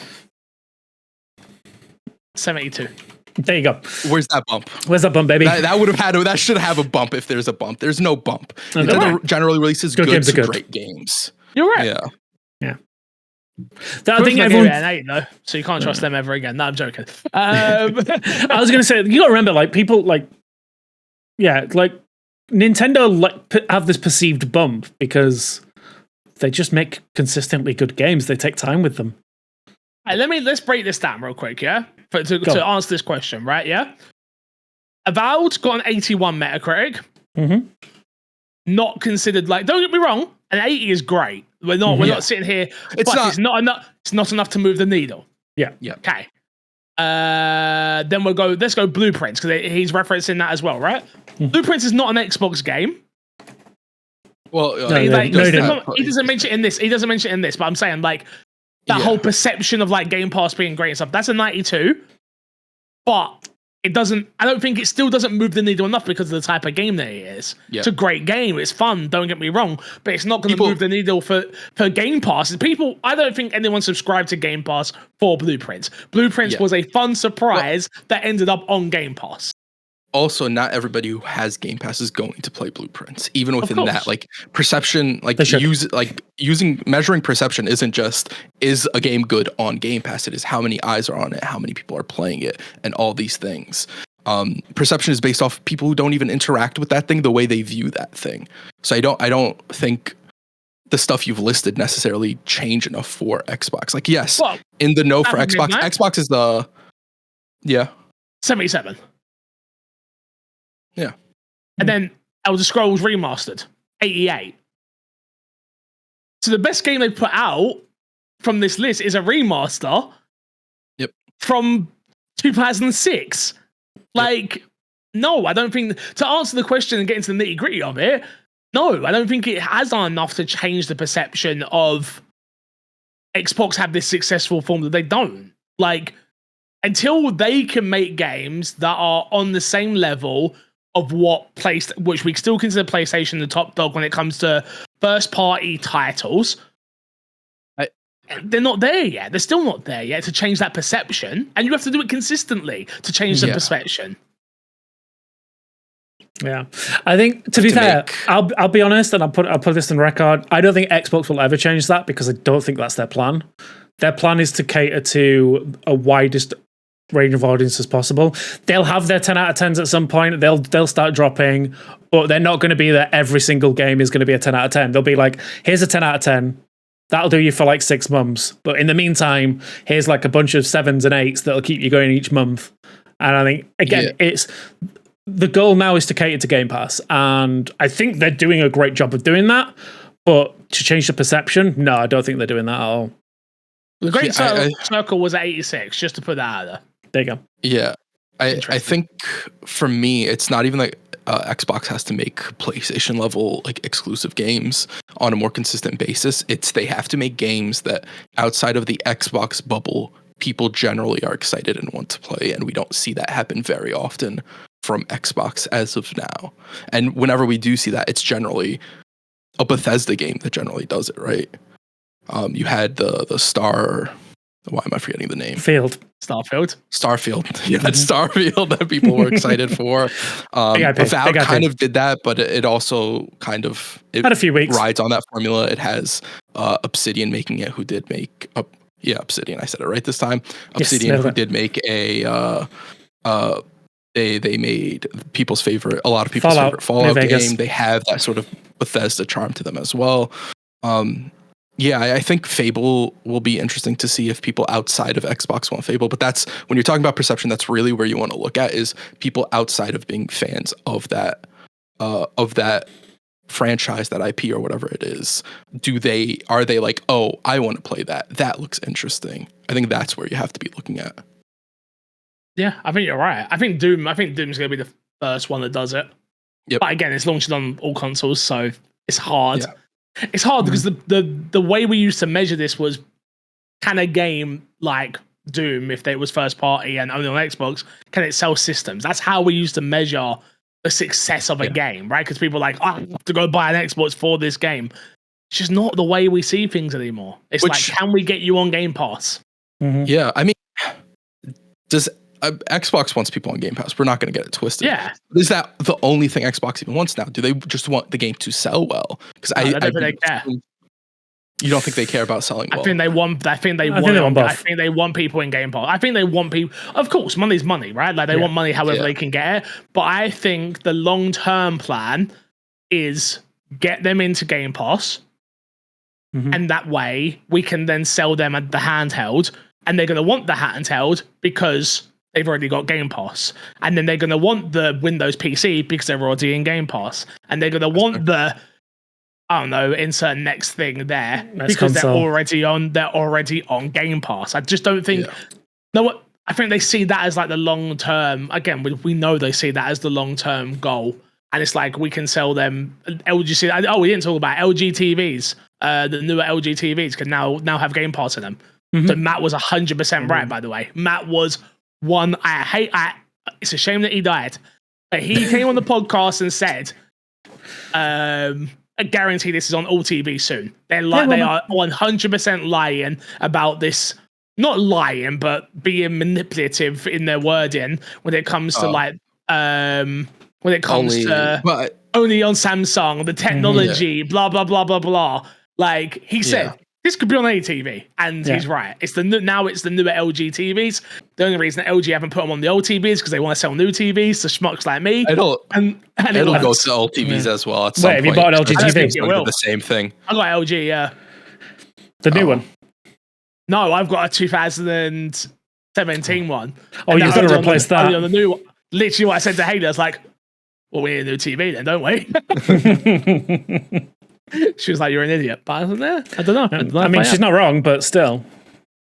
72. There you go. Where's that bump? Where's that bump, baby? That should have a bump if there's a bump. There's no bump. Nintendo generally releases good to great games. You're right. Yeah. I think everyone an 8 though, so you can't trust them ever again. No, I'm joking. I was going to say, you got to remember, like, people like Nintendo have this perceived bump because they just make consistently good games. They take time with them. Hey, let's break this down real quick, yeah, to answer this question, right? Yeah, Avowed's got an 81 Metacritic. Mm-hmm. Not considered, like, don't get me wrong, an 80 is great. We're not sitting here. It's not enough. It's not enough to move the needle. Yeah. Okay. Then let's go Blueprints, because he's referencing that as well, right? Mm-hmm. Blueprints is not an Xbox game. Well, he doesn't mention it in this. He doesn't mention it in this, but I'm saying, like, that whole perception of, like, Game Pass being great and stuff. That's a 92, but it doesn't. I don't think it still doesn't move the needle enough because of the type of game that it is. Yeah. It's a great game. It's fun. Don't get me wrong, but it's not going to move the needle for Game Pass. I don't think anyone subscribed to Game Pass for Blueprints. Blueprints was a fun surprise that ended up on Game Pass. Also, not everybody who has Game Pass is going to play Blueprints. Even within that, like, perception, like, measuring perception isn't just, is a game good on Game Pass? It is how many eyes are on it, how many people are playing it, and all these things. Perception is based off people who don't even interact with that thing the way they view that thing. So I don't think the stuff you've listed necessarily change enough for Xbox. Like, yes, in the know for Xbox. Xbox is 77. Yeah. And then Elder Scrolls Remastered, 88. So the best game they put out from this list is a remaster from 2006. Like, no, I don't think, to answer the question and get into the nitty gritty of it, no, I don't think it has done enough to change the perception of Xbox have this successful form that they don't. Like, until they can make games that are on the same level of which we still consider PlayStation the top dog when it comes to first party titles. they're not there yet. They're still not there yet to change that perception, and you have to do it consistently to change the perception. Yeah, I think to be fair, I'll be honest, and I'll put this on record. I don't think Xbox will ever change that because I don't think that's their plan. Their plan is to cater to a widest range of audience as possible. They'll have their 10 out of 10s at some point. They'll start dropping, but they're not going to be that every single game is going to be a 10 out of 10. They'll be like, here's a 10 out of 10. That'll do you for like 6 months. But in the meantime, here's like a bunch of 7s and 8s that'll keep you going each month. And I think, again, it's the goal now is to cater to Game Pass. And I think they're doing a great job of doing that. But to change the perception, no, I don't think they're doing that at all. The Great Circle was at 86, just to put that out there. There you go. Yeah. I think for me, it's not even like Xbox has to make PlayStation level like exclusive games on a more consistent basis. It's they have to make games that outside of the Xbox bubble, people generally are excited and want to play. And we don't see that happen very often from Xbox as of now. And whenever we do see that, it's generally a Bethesda game that generally does it, right? You had the Star... Why am I forgetting the name? Starfield. Yeah, that's Starfield that people were excited for. Avowed kind of did that, but it also kind of had a few weeks. Rides on that formula. It has Obsidian making it, who did make Obsidian. I said it right this time. Obsidian, who did make a they made people's favorite, a lot of people's favorite Fallout game. They have that sort of Bethesda charm to them as well. Yeah, I think Fable will be interesting to see if people outside of Xbox want Fable. But that's when you're talking about perception, that's really where you want to look at is people outside of being fans of that franchise, that IP or whatever it is. Are they like, oh, I want to play that. That looks interesting. I think that's where you have to be looking at. Yeah, I think you're right. I think Doom's going to be the first one that does it. Yep. But again, it's launched on all consoles, so it's hard. Yeah. It's hard because the way we used to measure this was, can a game like Doom, if it was first party and only on Xbox, can it sell systems? That's how we used to measure the success of a game, right? Because people are like, oh, I have to go buy an Xbox for this game. It's just not the way we see things anymore. It's like, can we get you on Game Pass? Mm-hmm. Yeah, I mean, does Xbox wants people on Game Pass? We're not going to get it twisted. Yeah, is that the only thing Xbox even wants now? Do they just want the game to sell well? Because I don't think they care. You don't think they care about selling well? I think they want people in Game Pass. I think they want people. Of course, money's money, right? Like they want money however they can get it. But I think the long-term plan is get them into Game Pass, and that way we can then sell them at the handheld, and they're going to want the handheld because they've already got Game Pass. And then they're going to want the Windows PC because they're already in Game Pass. And they're going to want the, I don't know, insert next thing there because they're already on Game Pass. I just don't think, I think they see that as like the long term. Again, we know they see that as the long term goal. And it's like we can sell them LG. Oh, we didn't talk about LG TVs. The newer LG TVs can now have Game Pass in them. So Matt was 100% right, by the way. Matt was one. It's a shame that he died, but he came on the podcast and said, "I guarantee this is on all TV soon." They are 100% lying about this. Not lying, but being manipulative in their wording when it comes to only on Samsung, the technology, blah blah blah blah blah. Like he said. This could be on any TV, and he's right. It's the newer LG TVs. The only reason that LG haven't put them on the old TVs is because they want to sell new TVs to schmucks like me. It'll go to old TVs as well. At some point. Have you bought an LG TV? It's like the same thing. I got LG, yeah. The new one? No, I've got a 2017 one. Oh, you're going to replace that? On the new one. Literally, what I said to Haley, I was like, "Well, we need a new TV then, don't we?" She was like, "You're an idiot." But I was like, I don't know. I mean, she's not wrong, but still,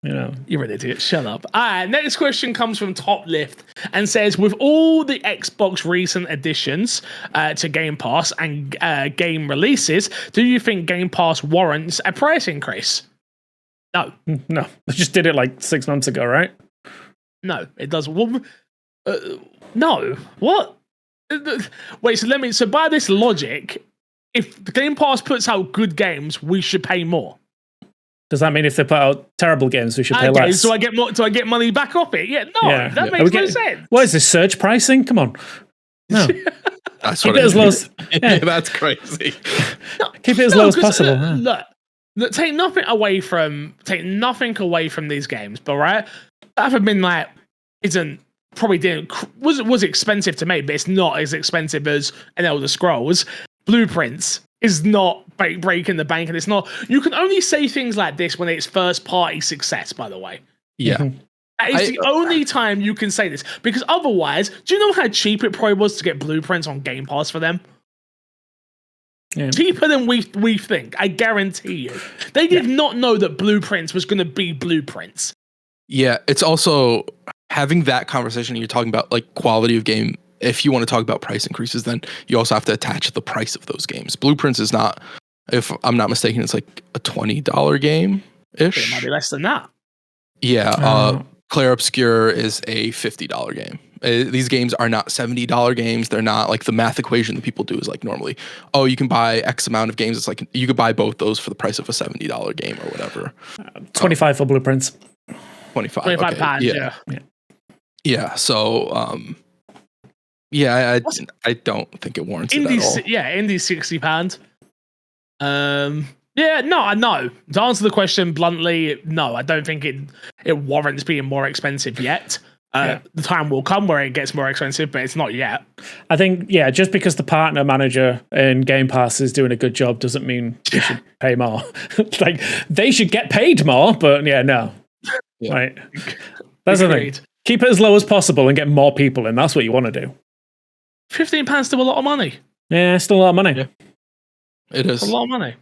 you're an idiot. Shut up. All right, next question comes from Top Lift and says, with all the Xbox recent additions to Game Pass and game releases, do you think Game Pass warrants a price increase? No. No. They just did it like 6 months ago, right? No, it doesn't. No. What? Wait, so by this logic, if the Game Pass puts out good games, we should pay more. Does that mean if they put out terrible games, we should pay less? So I get more. Do I get money back off it? Yeah, no, that makes no sense. What is this, surge pricing? Come on. No. Keep it as low as that's crazy. Keep it as low as possible. Look, take nothing away from these games, but right, that have been like was expensive to make, but it's not as expensive as an Elder Scrolls. Blueprints is not breaking the bank, and it's not. You can only say things like this when it's first party success. By the way, yeah. That is the only time you can say this, because otherwise, do you know how cheap it probably was to get Blueprints on Game Pass for them? Yeah. Cheaper than we think, I guarantee you. They did not know that Blueprints was going to be Blueprints. Yeah, it's also having that conversation. You're talking about like quality of game. If you want to talk about price increases, then you also have to attach the price of those games. Blueprints is not, if I'm not mistaken, it's like a $20 game-ish. It might be less than that. Yeah, Clair Obscur is a $50 game. These games are not $70 games. They're not like the math equation that people do is like normally, oh, you can buy X amount of games. It's like you could buy both those for the price of a $70 game or whatever. 25 for Blueprints. 25 okay. Pounds, yeah. So, I don't think it warrants it at all. Yeah, Indie's £60. Yeah, no. To answer the question bluntly, no, I don't think it warrants being more expensive yet. The time will come where it gets more expensive, but it's not yet. I think, just because the partner manager in Game Pass is doing a good job doesn't mean they should pay more. Like, they should get paid more, but no. Yeah. Right. That's the thing. Keep it as low as possible and get more people in. That's what you want to do. £15 still a lot of money. Yeah, still a lot of money. Yeah. It is. A lot of money.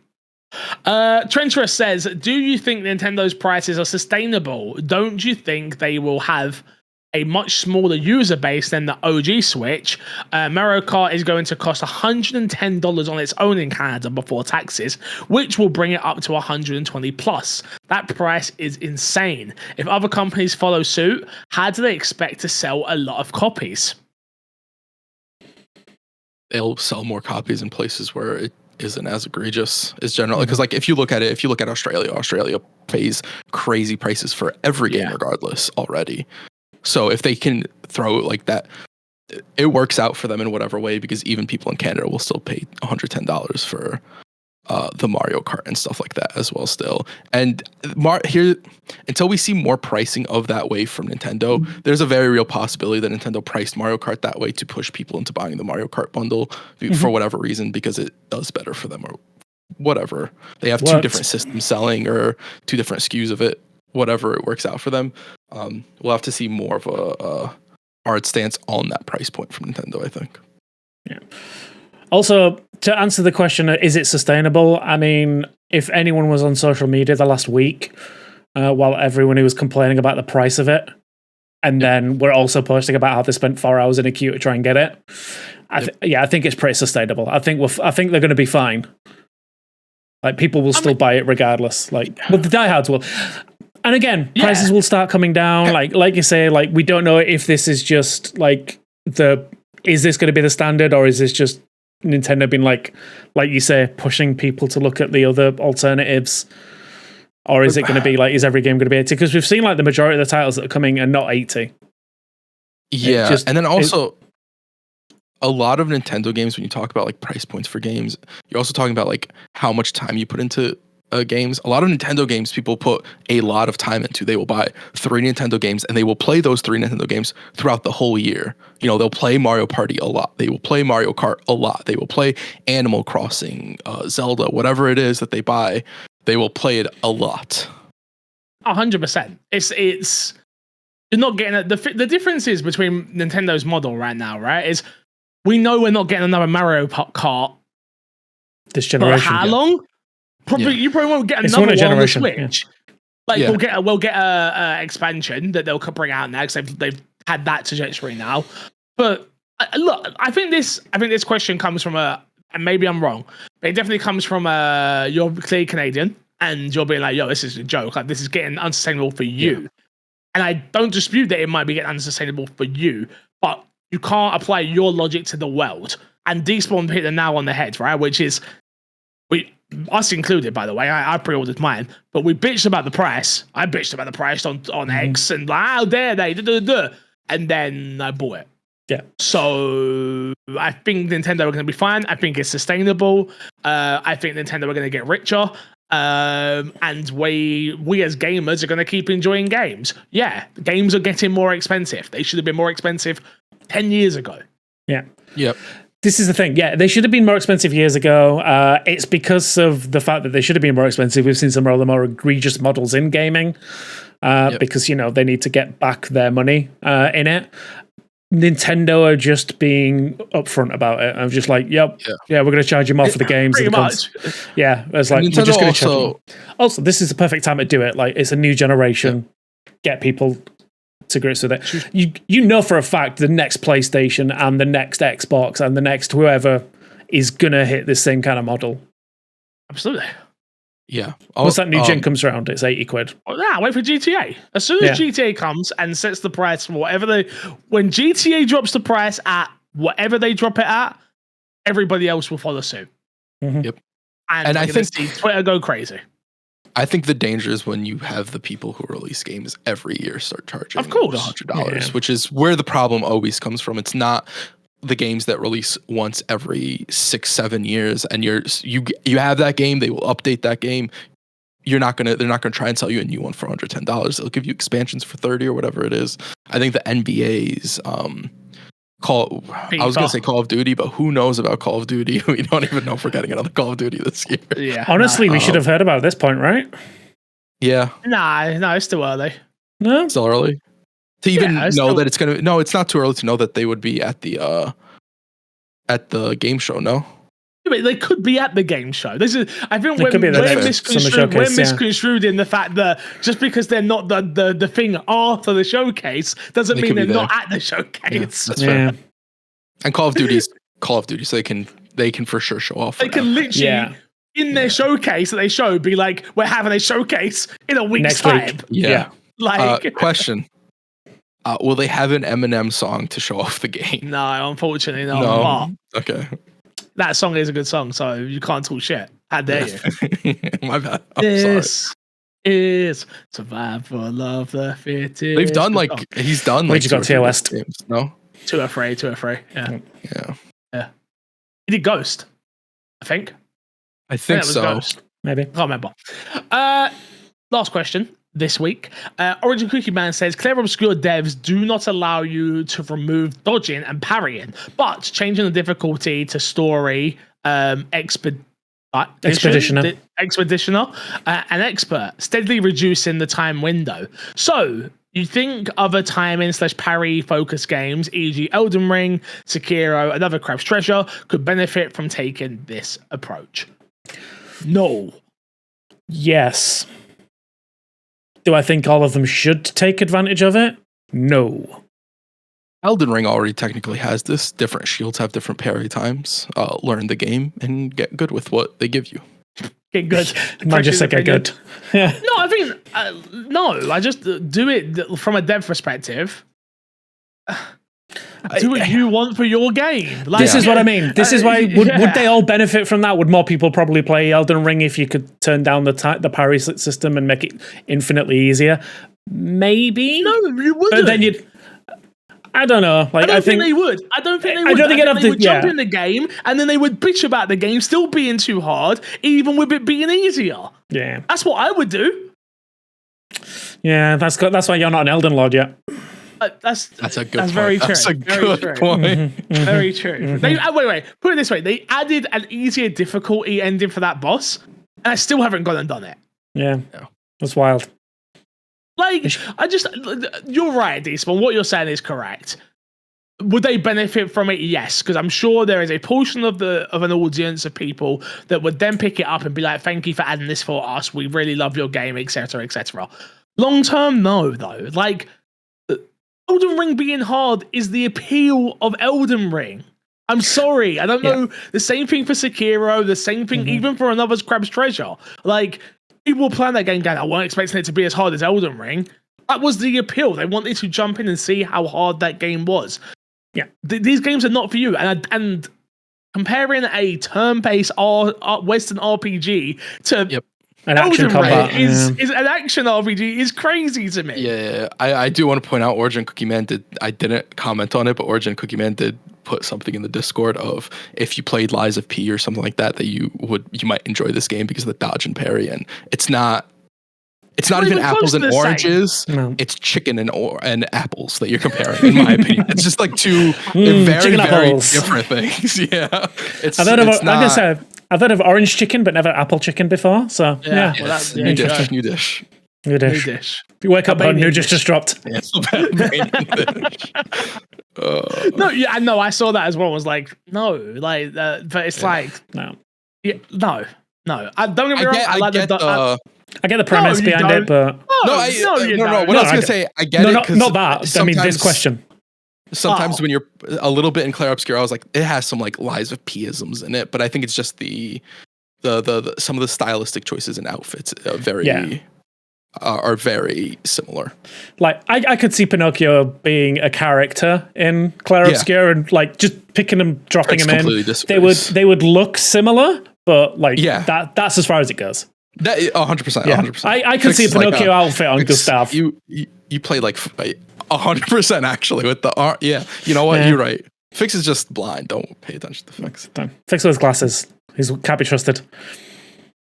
Trencherous says, do you think Nintendo's prices are sustainable? Don't you think they will have a much smaller user base than the OG Switch? Mario Kart is going to cost $110 on its own in Canada before taxes, which will bring it up to $120 plus. That price is insane. If other companies follow suit, how do they expect to sell a lot of copies? They'll sell more copies in places where it isn't as egregious as generally, because like if you look at Australia pays crazy prices for every game regardless already. So if they can throw it like that, it works out for them in whatever way, because even people in Canada will still pay $110 for the Mario Kart and stuff like that as well still. And here, until we see more pricing of that way from Nintendo, there's a very real possibility that Nintendo priced Mario Kart that way to push people into buying the Mario Kart bundle for whatever reason, because it does better for them or whatever. They have two different systems selling or two different SKUs of it, whatever it works out for them. We'll have to see more of a hard stance on that price point from Nintendo, I think. Yeah. Also, to answer the question, is it sustainable? I mean, if anyone was on social media the last week, while everyone who was complaining about the price of it, and then we're also posting about how they spent 4 hours in a queue to try and get it, I think it's pretty sustainable. I think they're going to be fine. Like, people will still buy it regardless. Like, but the diehards will. And again, prices will start coming down. Like you say, like, we don't know if this is just like is this going to be the standard, or is this just Nintendo being like you say, pushing people to look at the other alternatives? Or is it going to be like, is every game going to be 80? Because we've seen like the majority of the titles that are coming are not 80. Yeah, and then also a lot of Nintendo games, when you talk about like price points for games, you're also talking about like how much time you put into games. A lot of Nintendo games people put a lot of time into. They will buy 3 Nintendo games and they will play those 3 Nintendo games throughout the whole year. You know, they'll play Mario Party a lot. They will play Mario Kart a lot. They will play Animal Crossing, Zelda, whatever it is that they buy, they will play it a lot. 100%. It's you're not getting it. The difference is between Nintendo's model right now, right? Is we know we're not getting another Mario Kart this generation. For how long? Probably you probably won't get another one on the Switch. We'll get a expansion that they'll bring out now because they've had that trajectory now. But look, I think this question comes from and maybe I'm wrong, but it definitely comes from you're clearly Canadian and you're being like, yo, this is a joke. Like, this is getting unsustainable for you. Yeah. And I don't dispute that it might be getting unsustainable for you, but you can't apply your logic to the world. And Despawn hit the nail on the head, right? Which is us included, by the way, I pre-ordered mine, but we bitched about the price. I bitched about the price on X and like, how dare they? And then I bought it. Yeah. So I think Nintendo are going to be fine. I think it's sustainable. I think Nintendo are going to get richer. And we as gamers are going to keep enjoying games. Yeah, games are getting more expensive. They should have been more expensive 10 years ago. Yeah. Yep. This is the thing. Yeah, they should have been more expensive years ago. It's because of the fact that they should have been more expensive. We've seen some of the more egregious models in gaming because, they need to get back their money in it. Nintendo are just being upfront about it. I'm just like, we're going to charge you more for the games. Pretty much. Yeah, it's like, Nintendo we're just going to charge you more. Also, this is the perfect time to do it. Like, it's a new generation. Get people to grips with it. You know for a fact the next PlayStation and the next Xbox and the next whoever is going to hit the same kind of model. Absolutely. Yeah. Once that new gen comes around, it's 80 quid. Oh, yeah, wait for GTA. As soon as GTA comes and sets the price for when GTA drops the price at whatever they drop it at, everybody else will follow suit. Mm-hmm. Yep. And I think Twitter go crazy. I think the danger is when you have the people who release games every year start charging of course $100, which is where the problem always comes from. It's not the games that release once every 6-7 years and you have that game, they will update that game. They're not gonna try and sell you a new one for $110. They'll give you expansions for $30 or whatever it is. I think the NBA's I was gonna say Call of Duty, but who knows about Call of Duty? We don't even know if we're getting another Call of Duty this year. Yeah. Honestly, we should have heard about it at this point, right? Yeah. No, it's too early. No, still early. To even know that it's gonna it's not too early to know that they would be at the game show, no? Yeah, but they could be at the game show. I think we're misconstrued in the fact that just because they're not the thing after the showcase doesn't mean they're not at the showcase. Yeah, that's fair. And Call of Duty's Call of Duty, so they can for sure show off. They can literally in their showcase that they show be like, we're having a showcase in a week's time. Yeah. Like question. Will they have an Eminem song to show off the game? No, unfortunately not. No. Okay. That song is a good song, so you can't talk shit. How dare you? My bad. This is survival of the fittest. They've done he's done Where'd you got TOS West? Games, no? 2 or 3. Yeah. Yeah. He did Ghost, I think. I think so. Ghost. Maybe. I can't remember. Last question this week. Origin Cookie Man says, Clair Obscur devs do not allow you to remove dodging and parrying, but changing the difficulty to story, Expeditioner, and Expert, steadily reducing the time window. So, you think other timing/parry focused games, e.g. Elden Ring, Sekiro, and other Crab's Treasure, could benefit from taking this approach? No. Yes. Do I think all of them should take advantage of it? No. Elden Ring already technically has this. Different shields have different parry times. Learn the game and get good with what they give you. Get good. Might just say get good. Yeah. No, I think no. I just do it from a dev perspective. Do what you want for your game. This is what I mean. This is why would they all benefit from that? Would more people probably play Elden Ring if you could turn down the parry system and make it infinitely easier? Maybe. No, you wouldn't. But then you'd. I don't know. Like, I don't think they would. I don't think they would jump in the game and then they would bitch about the game still being too hard, even with it being easier. Yeah, that's what I would do. Yeah, that's why you're not an Elden Lord yet. That's a good. That's very true. That's a good point. Mm-hmm. Very true. They, wait. Put it this way: they added an easier difficulty ending for that boss, and I still haven't gone and done it. Yeah, that's wild. Like, you're right, Despawn. What you're saying is correct. Would they benefit from it? Yes, because I'm sure there is a portion of an audience of people that would then pick it up and be like, "Thank you for adding this for us. We really love your game, etc., etc." Long term, no, though. Like, Elden Ring being hard is the appeal of Elden Ring. I'm sorry, I don't know. The same thing for Sekiro. The same thing even for another's Crab's Treasure. Like, people playing that game going, I wasn't expecting it to be as hard as Elden Ring. That was the appeal. They wanted to jump in and see how hard that game was. Yeah, these games are not for you. And comparing a turn-based Western RPG to an action combat is an action RPG is crazy to me. Yeah, I do want to point out Origin Cookie Man I didn't comment on it, but Origin Cookie Man did put something in the Discord of if you played Lies of P or something like that you might enjoy this game because of the dodge and parry, and it's not even apples and oranges. No. It's chicken and apples that you're comparing, in my opinion. It's just like two very, very different things. Yeah. I've heard of orange chicken, but never apple chicken before. So yeah. Well, that's new dish. New dish. You wake up on new dish just dropped. Yeah, no, I saw that as well. I was like, no, like, but it's like, no. Yeah, no. I don't get me wrong. I get the premise behind it, but no. What I was gonna say, I get it. Not that. I mean, this question. Sometimes when you're a little bit in Clair Obscur, I was like, it has some like Lies of P-isms in it, but I think it's just the some of the stylistic choices and outfits are very similar. Like I could see Pinocchio being a character in Clair Obscur and like just picking them, dropping them in. They would look similar, but like that's as far as it goes. That 100%. 100%. I could see a Pinocchio outfit on Gustav. You play like 100% actually with the art. Yeah, you know what? Yeah. You're right. Fix is just blind. Don't pay attention to Fix. Fix with his glasses. He can't be trusted.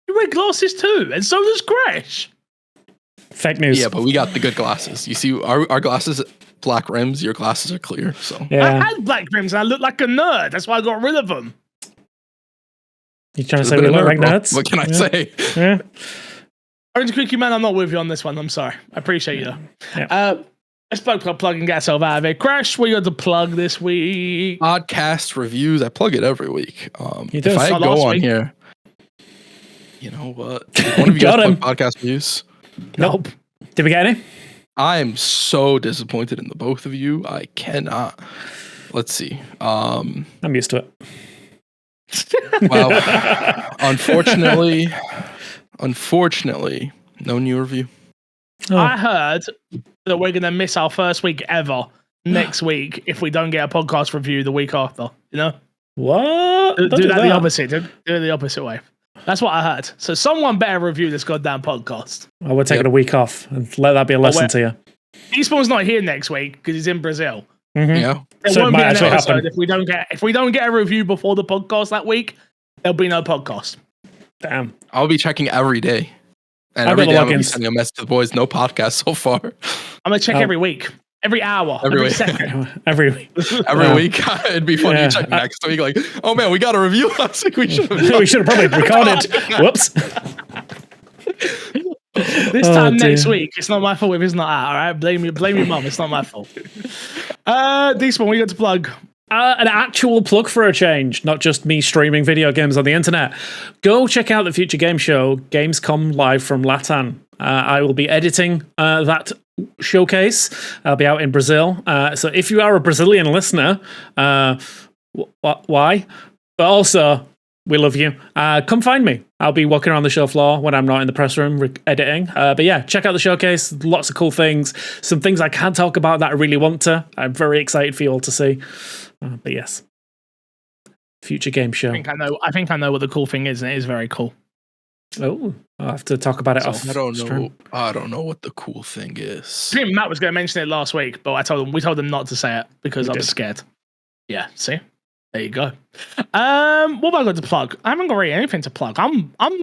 You wear glasses too, and so does Crash. Fake news. Yeah, but we got the good glasses. You see, our glasses, black rims. Your glasses are clear. So I had black rims, and I looked like a nerd. That's why I got rid of them. You trying to say we look like nerds? What can I say? Yeah. Orange Cookie Man, I'm not with you on this one. I'm sorry. I appreciate you though. Yeah. Let's plug and get ourselves out of it. Crash, what you got to plug this week? Podcast reviews. I plug it every week. You do. If I go on here, you know what? One of you guys plug podcast reviews? Nope. Did we get any? I am so disappointed in the both of you. I cannot. Let's see. I'm used to it. Well, unfortunately, no new review. Oh. I heard that we're going to miss our first week ever next week if we don't get a podcast review the week after. You know? What? Do that the opposite. Do it the opposite way. That's what I heard. So someone better review this goddamn podcast. Oh, we're taking a week off and let that be a lesson to you. Eastbourne's not here next week because he's in Brazil. Mm-hmm. Yeah. There won't be an episode if we don't get a review before the podcast that week. There'll be no podcast. Damn. I'll be checking every day. And every day I'm sending a message to the boys, no podcast so far. I'm going to check every week, every hour, every second. every week. Every week. It'd be funny to check next week. Like, oh man, we got a review last week. We should have probably recorded. Whoops. This time next week, it's not my fault if it's not out, all right? Blame your mum. It's not my fault. This one, we got to plug. An actual plug for a change, not just me streaming video games on the internet. Go check out the Future Game Show, Gamescom Live from Latam. I will be editing that showcase. I'll be out in Brazil. So if you are a Brazilian listener, why? But also, we love you. Come find me. I'll be walking around the show floor when I'm not in the press room editing. But yeah, check out the showcase. Lots of cool things. Some things I can't talk about that I really want to. I'm very excited for you all to see. But yes, Future Game Show. I think I know what the cool thing is, and it is very cool. Oh, I'll have to talk about it off. I don't know what the cool thing is. I think Matt was going to mention it last week, but we told him not to say it because I was scared. Yeah, see, there you go. What have I got to plug? I haven't got really anything to plug. I'm playing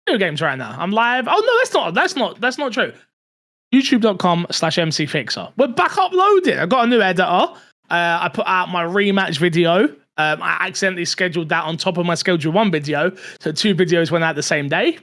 video games right now. I'm live. Oh no, that's not true. YouTube.com/MCFixer. We're back uploading. I got a new editor. I put out my rematch video. I accidentally scheduled that on top of my Schedule 1 video, so 2 videos went out the same day.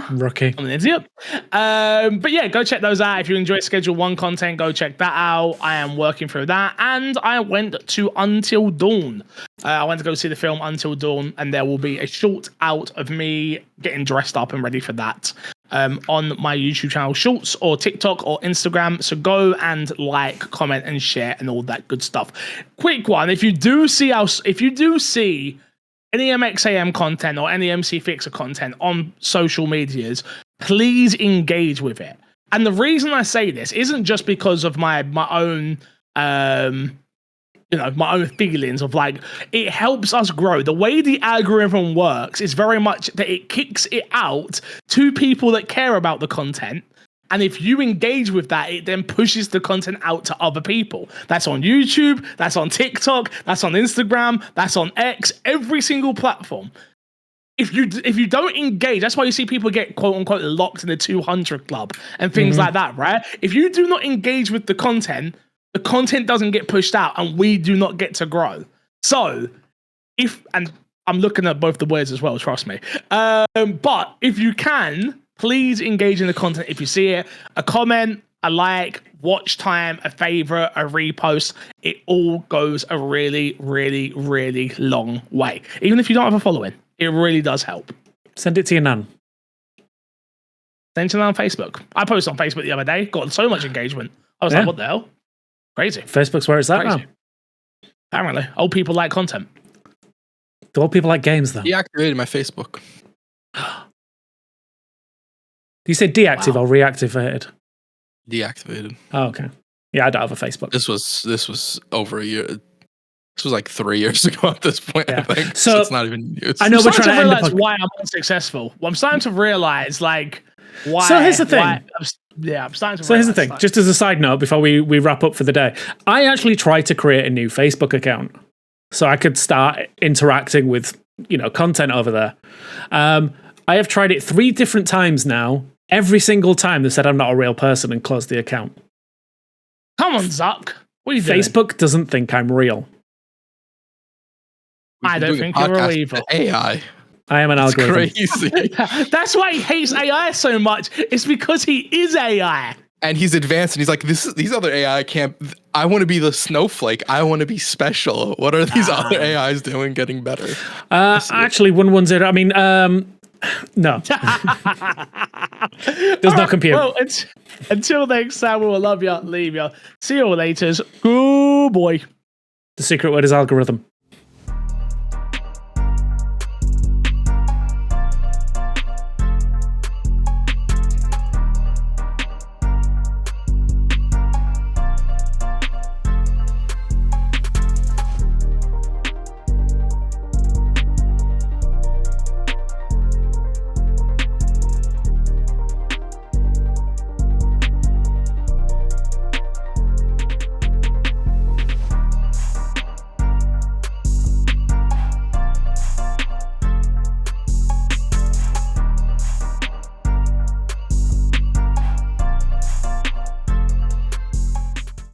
Rookie. I'm an idiot. But yeah, go check those out. If you enjoy Schedule 1 content, go check that out. I am working through that. And I went to Until Dawn. I went to go see the film Until Dawn, and there will be a short out of me getting dressed up and ready for that on my YouTube channel Shorts or TikTok or Instagram. So go and like, comment, and share and all that good stuff. Quick one, if you do see any MXAM content or any MC Fixer content on social medias, please engage with it. And the reason I say this isn't just because of my own my own feelings of like, it helps us grow. The way the algorithm works is very much that it kicks it out to people that care about the content. And if you engage with that, it then pushes the content out to other people. That's on YouTube, that's on TikTok, that's on Instagram, that's on X, every single platform. If you don't engage, that's why you see people get quote unquote locked in the 200 club and things like that, right? If you do not engage with the content doesn't get pushed out and we do not get to grow. So and I'm looking at both the words as well, trust me. But if you can, please engage in the content. If you see it, a comment, a like, watch time, a favorite, a repost, it all goes a really, really, really long way. Even if you don't have a following, it really does help. Send it to your nan. Send it to her on Facebook. I posted on Facebook the other day, got so much engagement. I was like, what the hell? Crazy. Facebook's where it's at now. Apparently. Old people like content. Do old people like games, though? Deactivated my Facebook. You said deactive or reactivated? Deactivated. Oh, okay. Yeah, I don't have a Facebook. This was over a year. This was like 3 years ago at this point, I think. So it's not even used. I know we're trying to realize why I'm unsuccessful. Well, I'm starting to realize like why. So here's the thing. I'm starting to. So here's the thing. Just as a side note, before we wrap up for the day, I actually tried to create a new Facebook account so I could start interacting with content over there. I have tried it 3 different times now. Every single time they said I'm not a real person and closed the account. Come on, Zuck. What are you doing? Facebook doesn't think I'm real. I don't think you're real evil. AI. I am an algorithm. Crazy. That's why he hates AI so much. It's because he is AI. And he's advanced, and he's like, these other AI can't. I want to be the snowflake. I want to be special. What are these other AIs doing getting better? Actually, 110. I mean, no. Does not compute. Well, until next time, we will love you, leave you. See you all later. Good boy. The secret word is algorithm.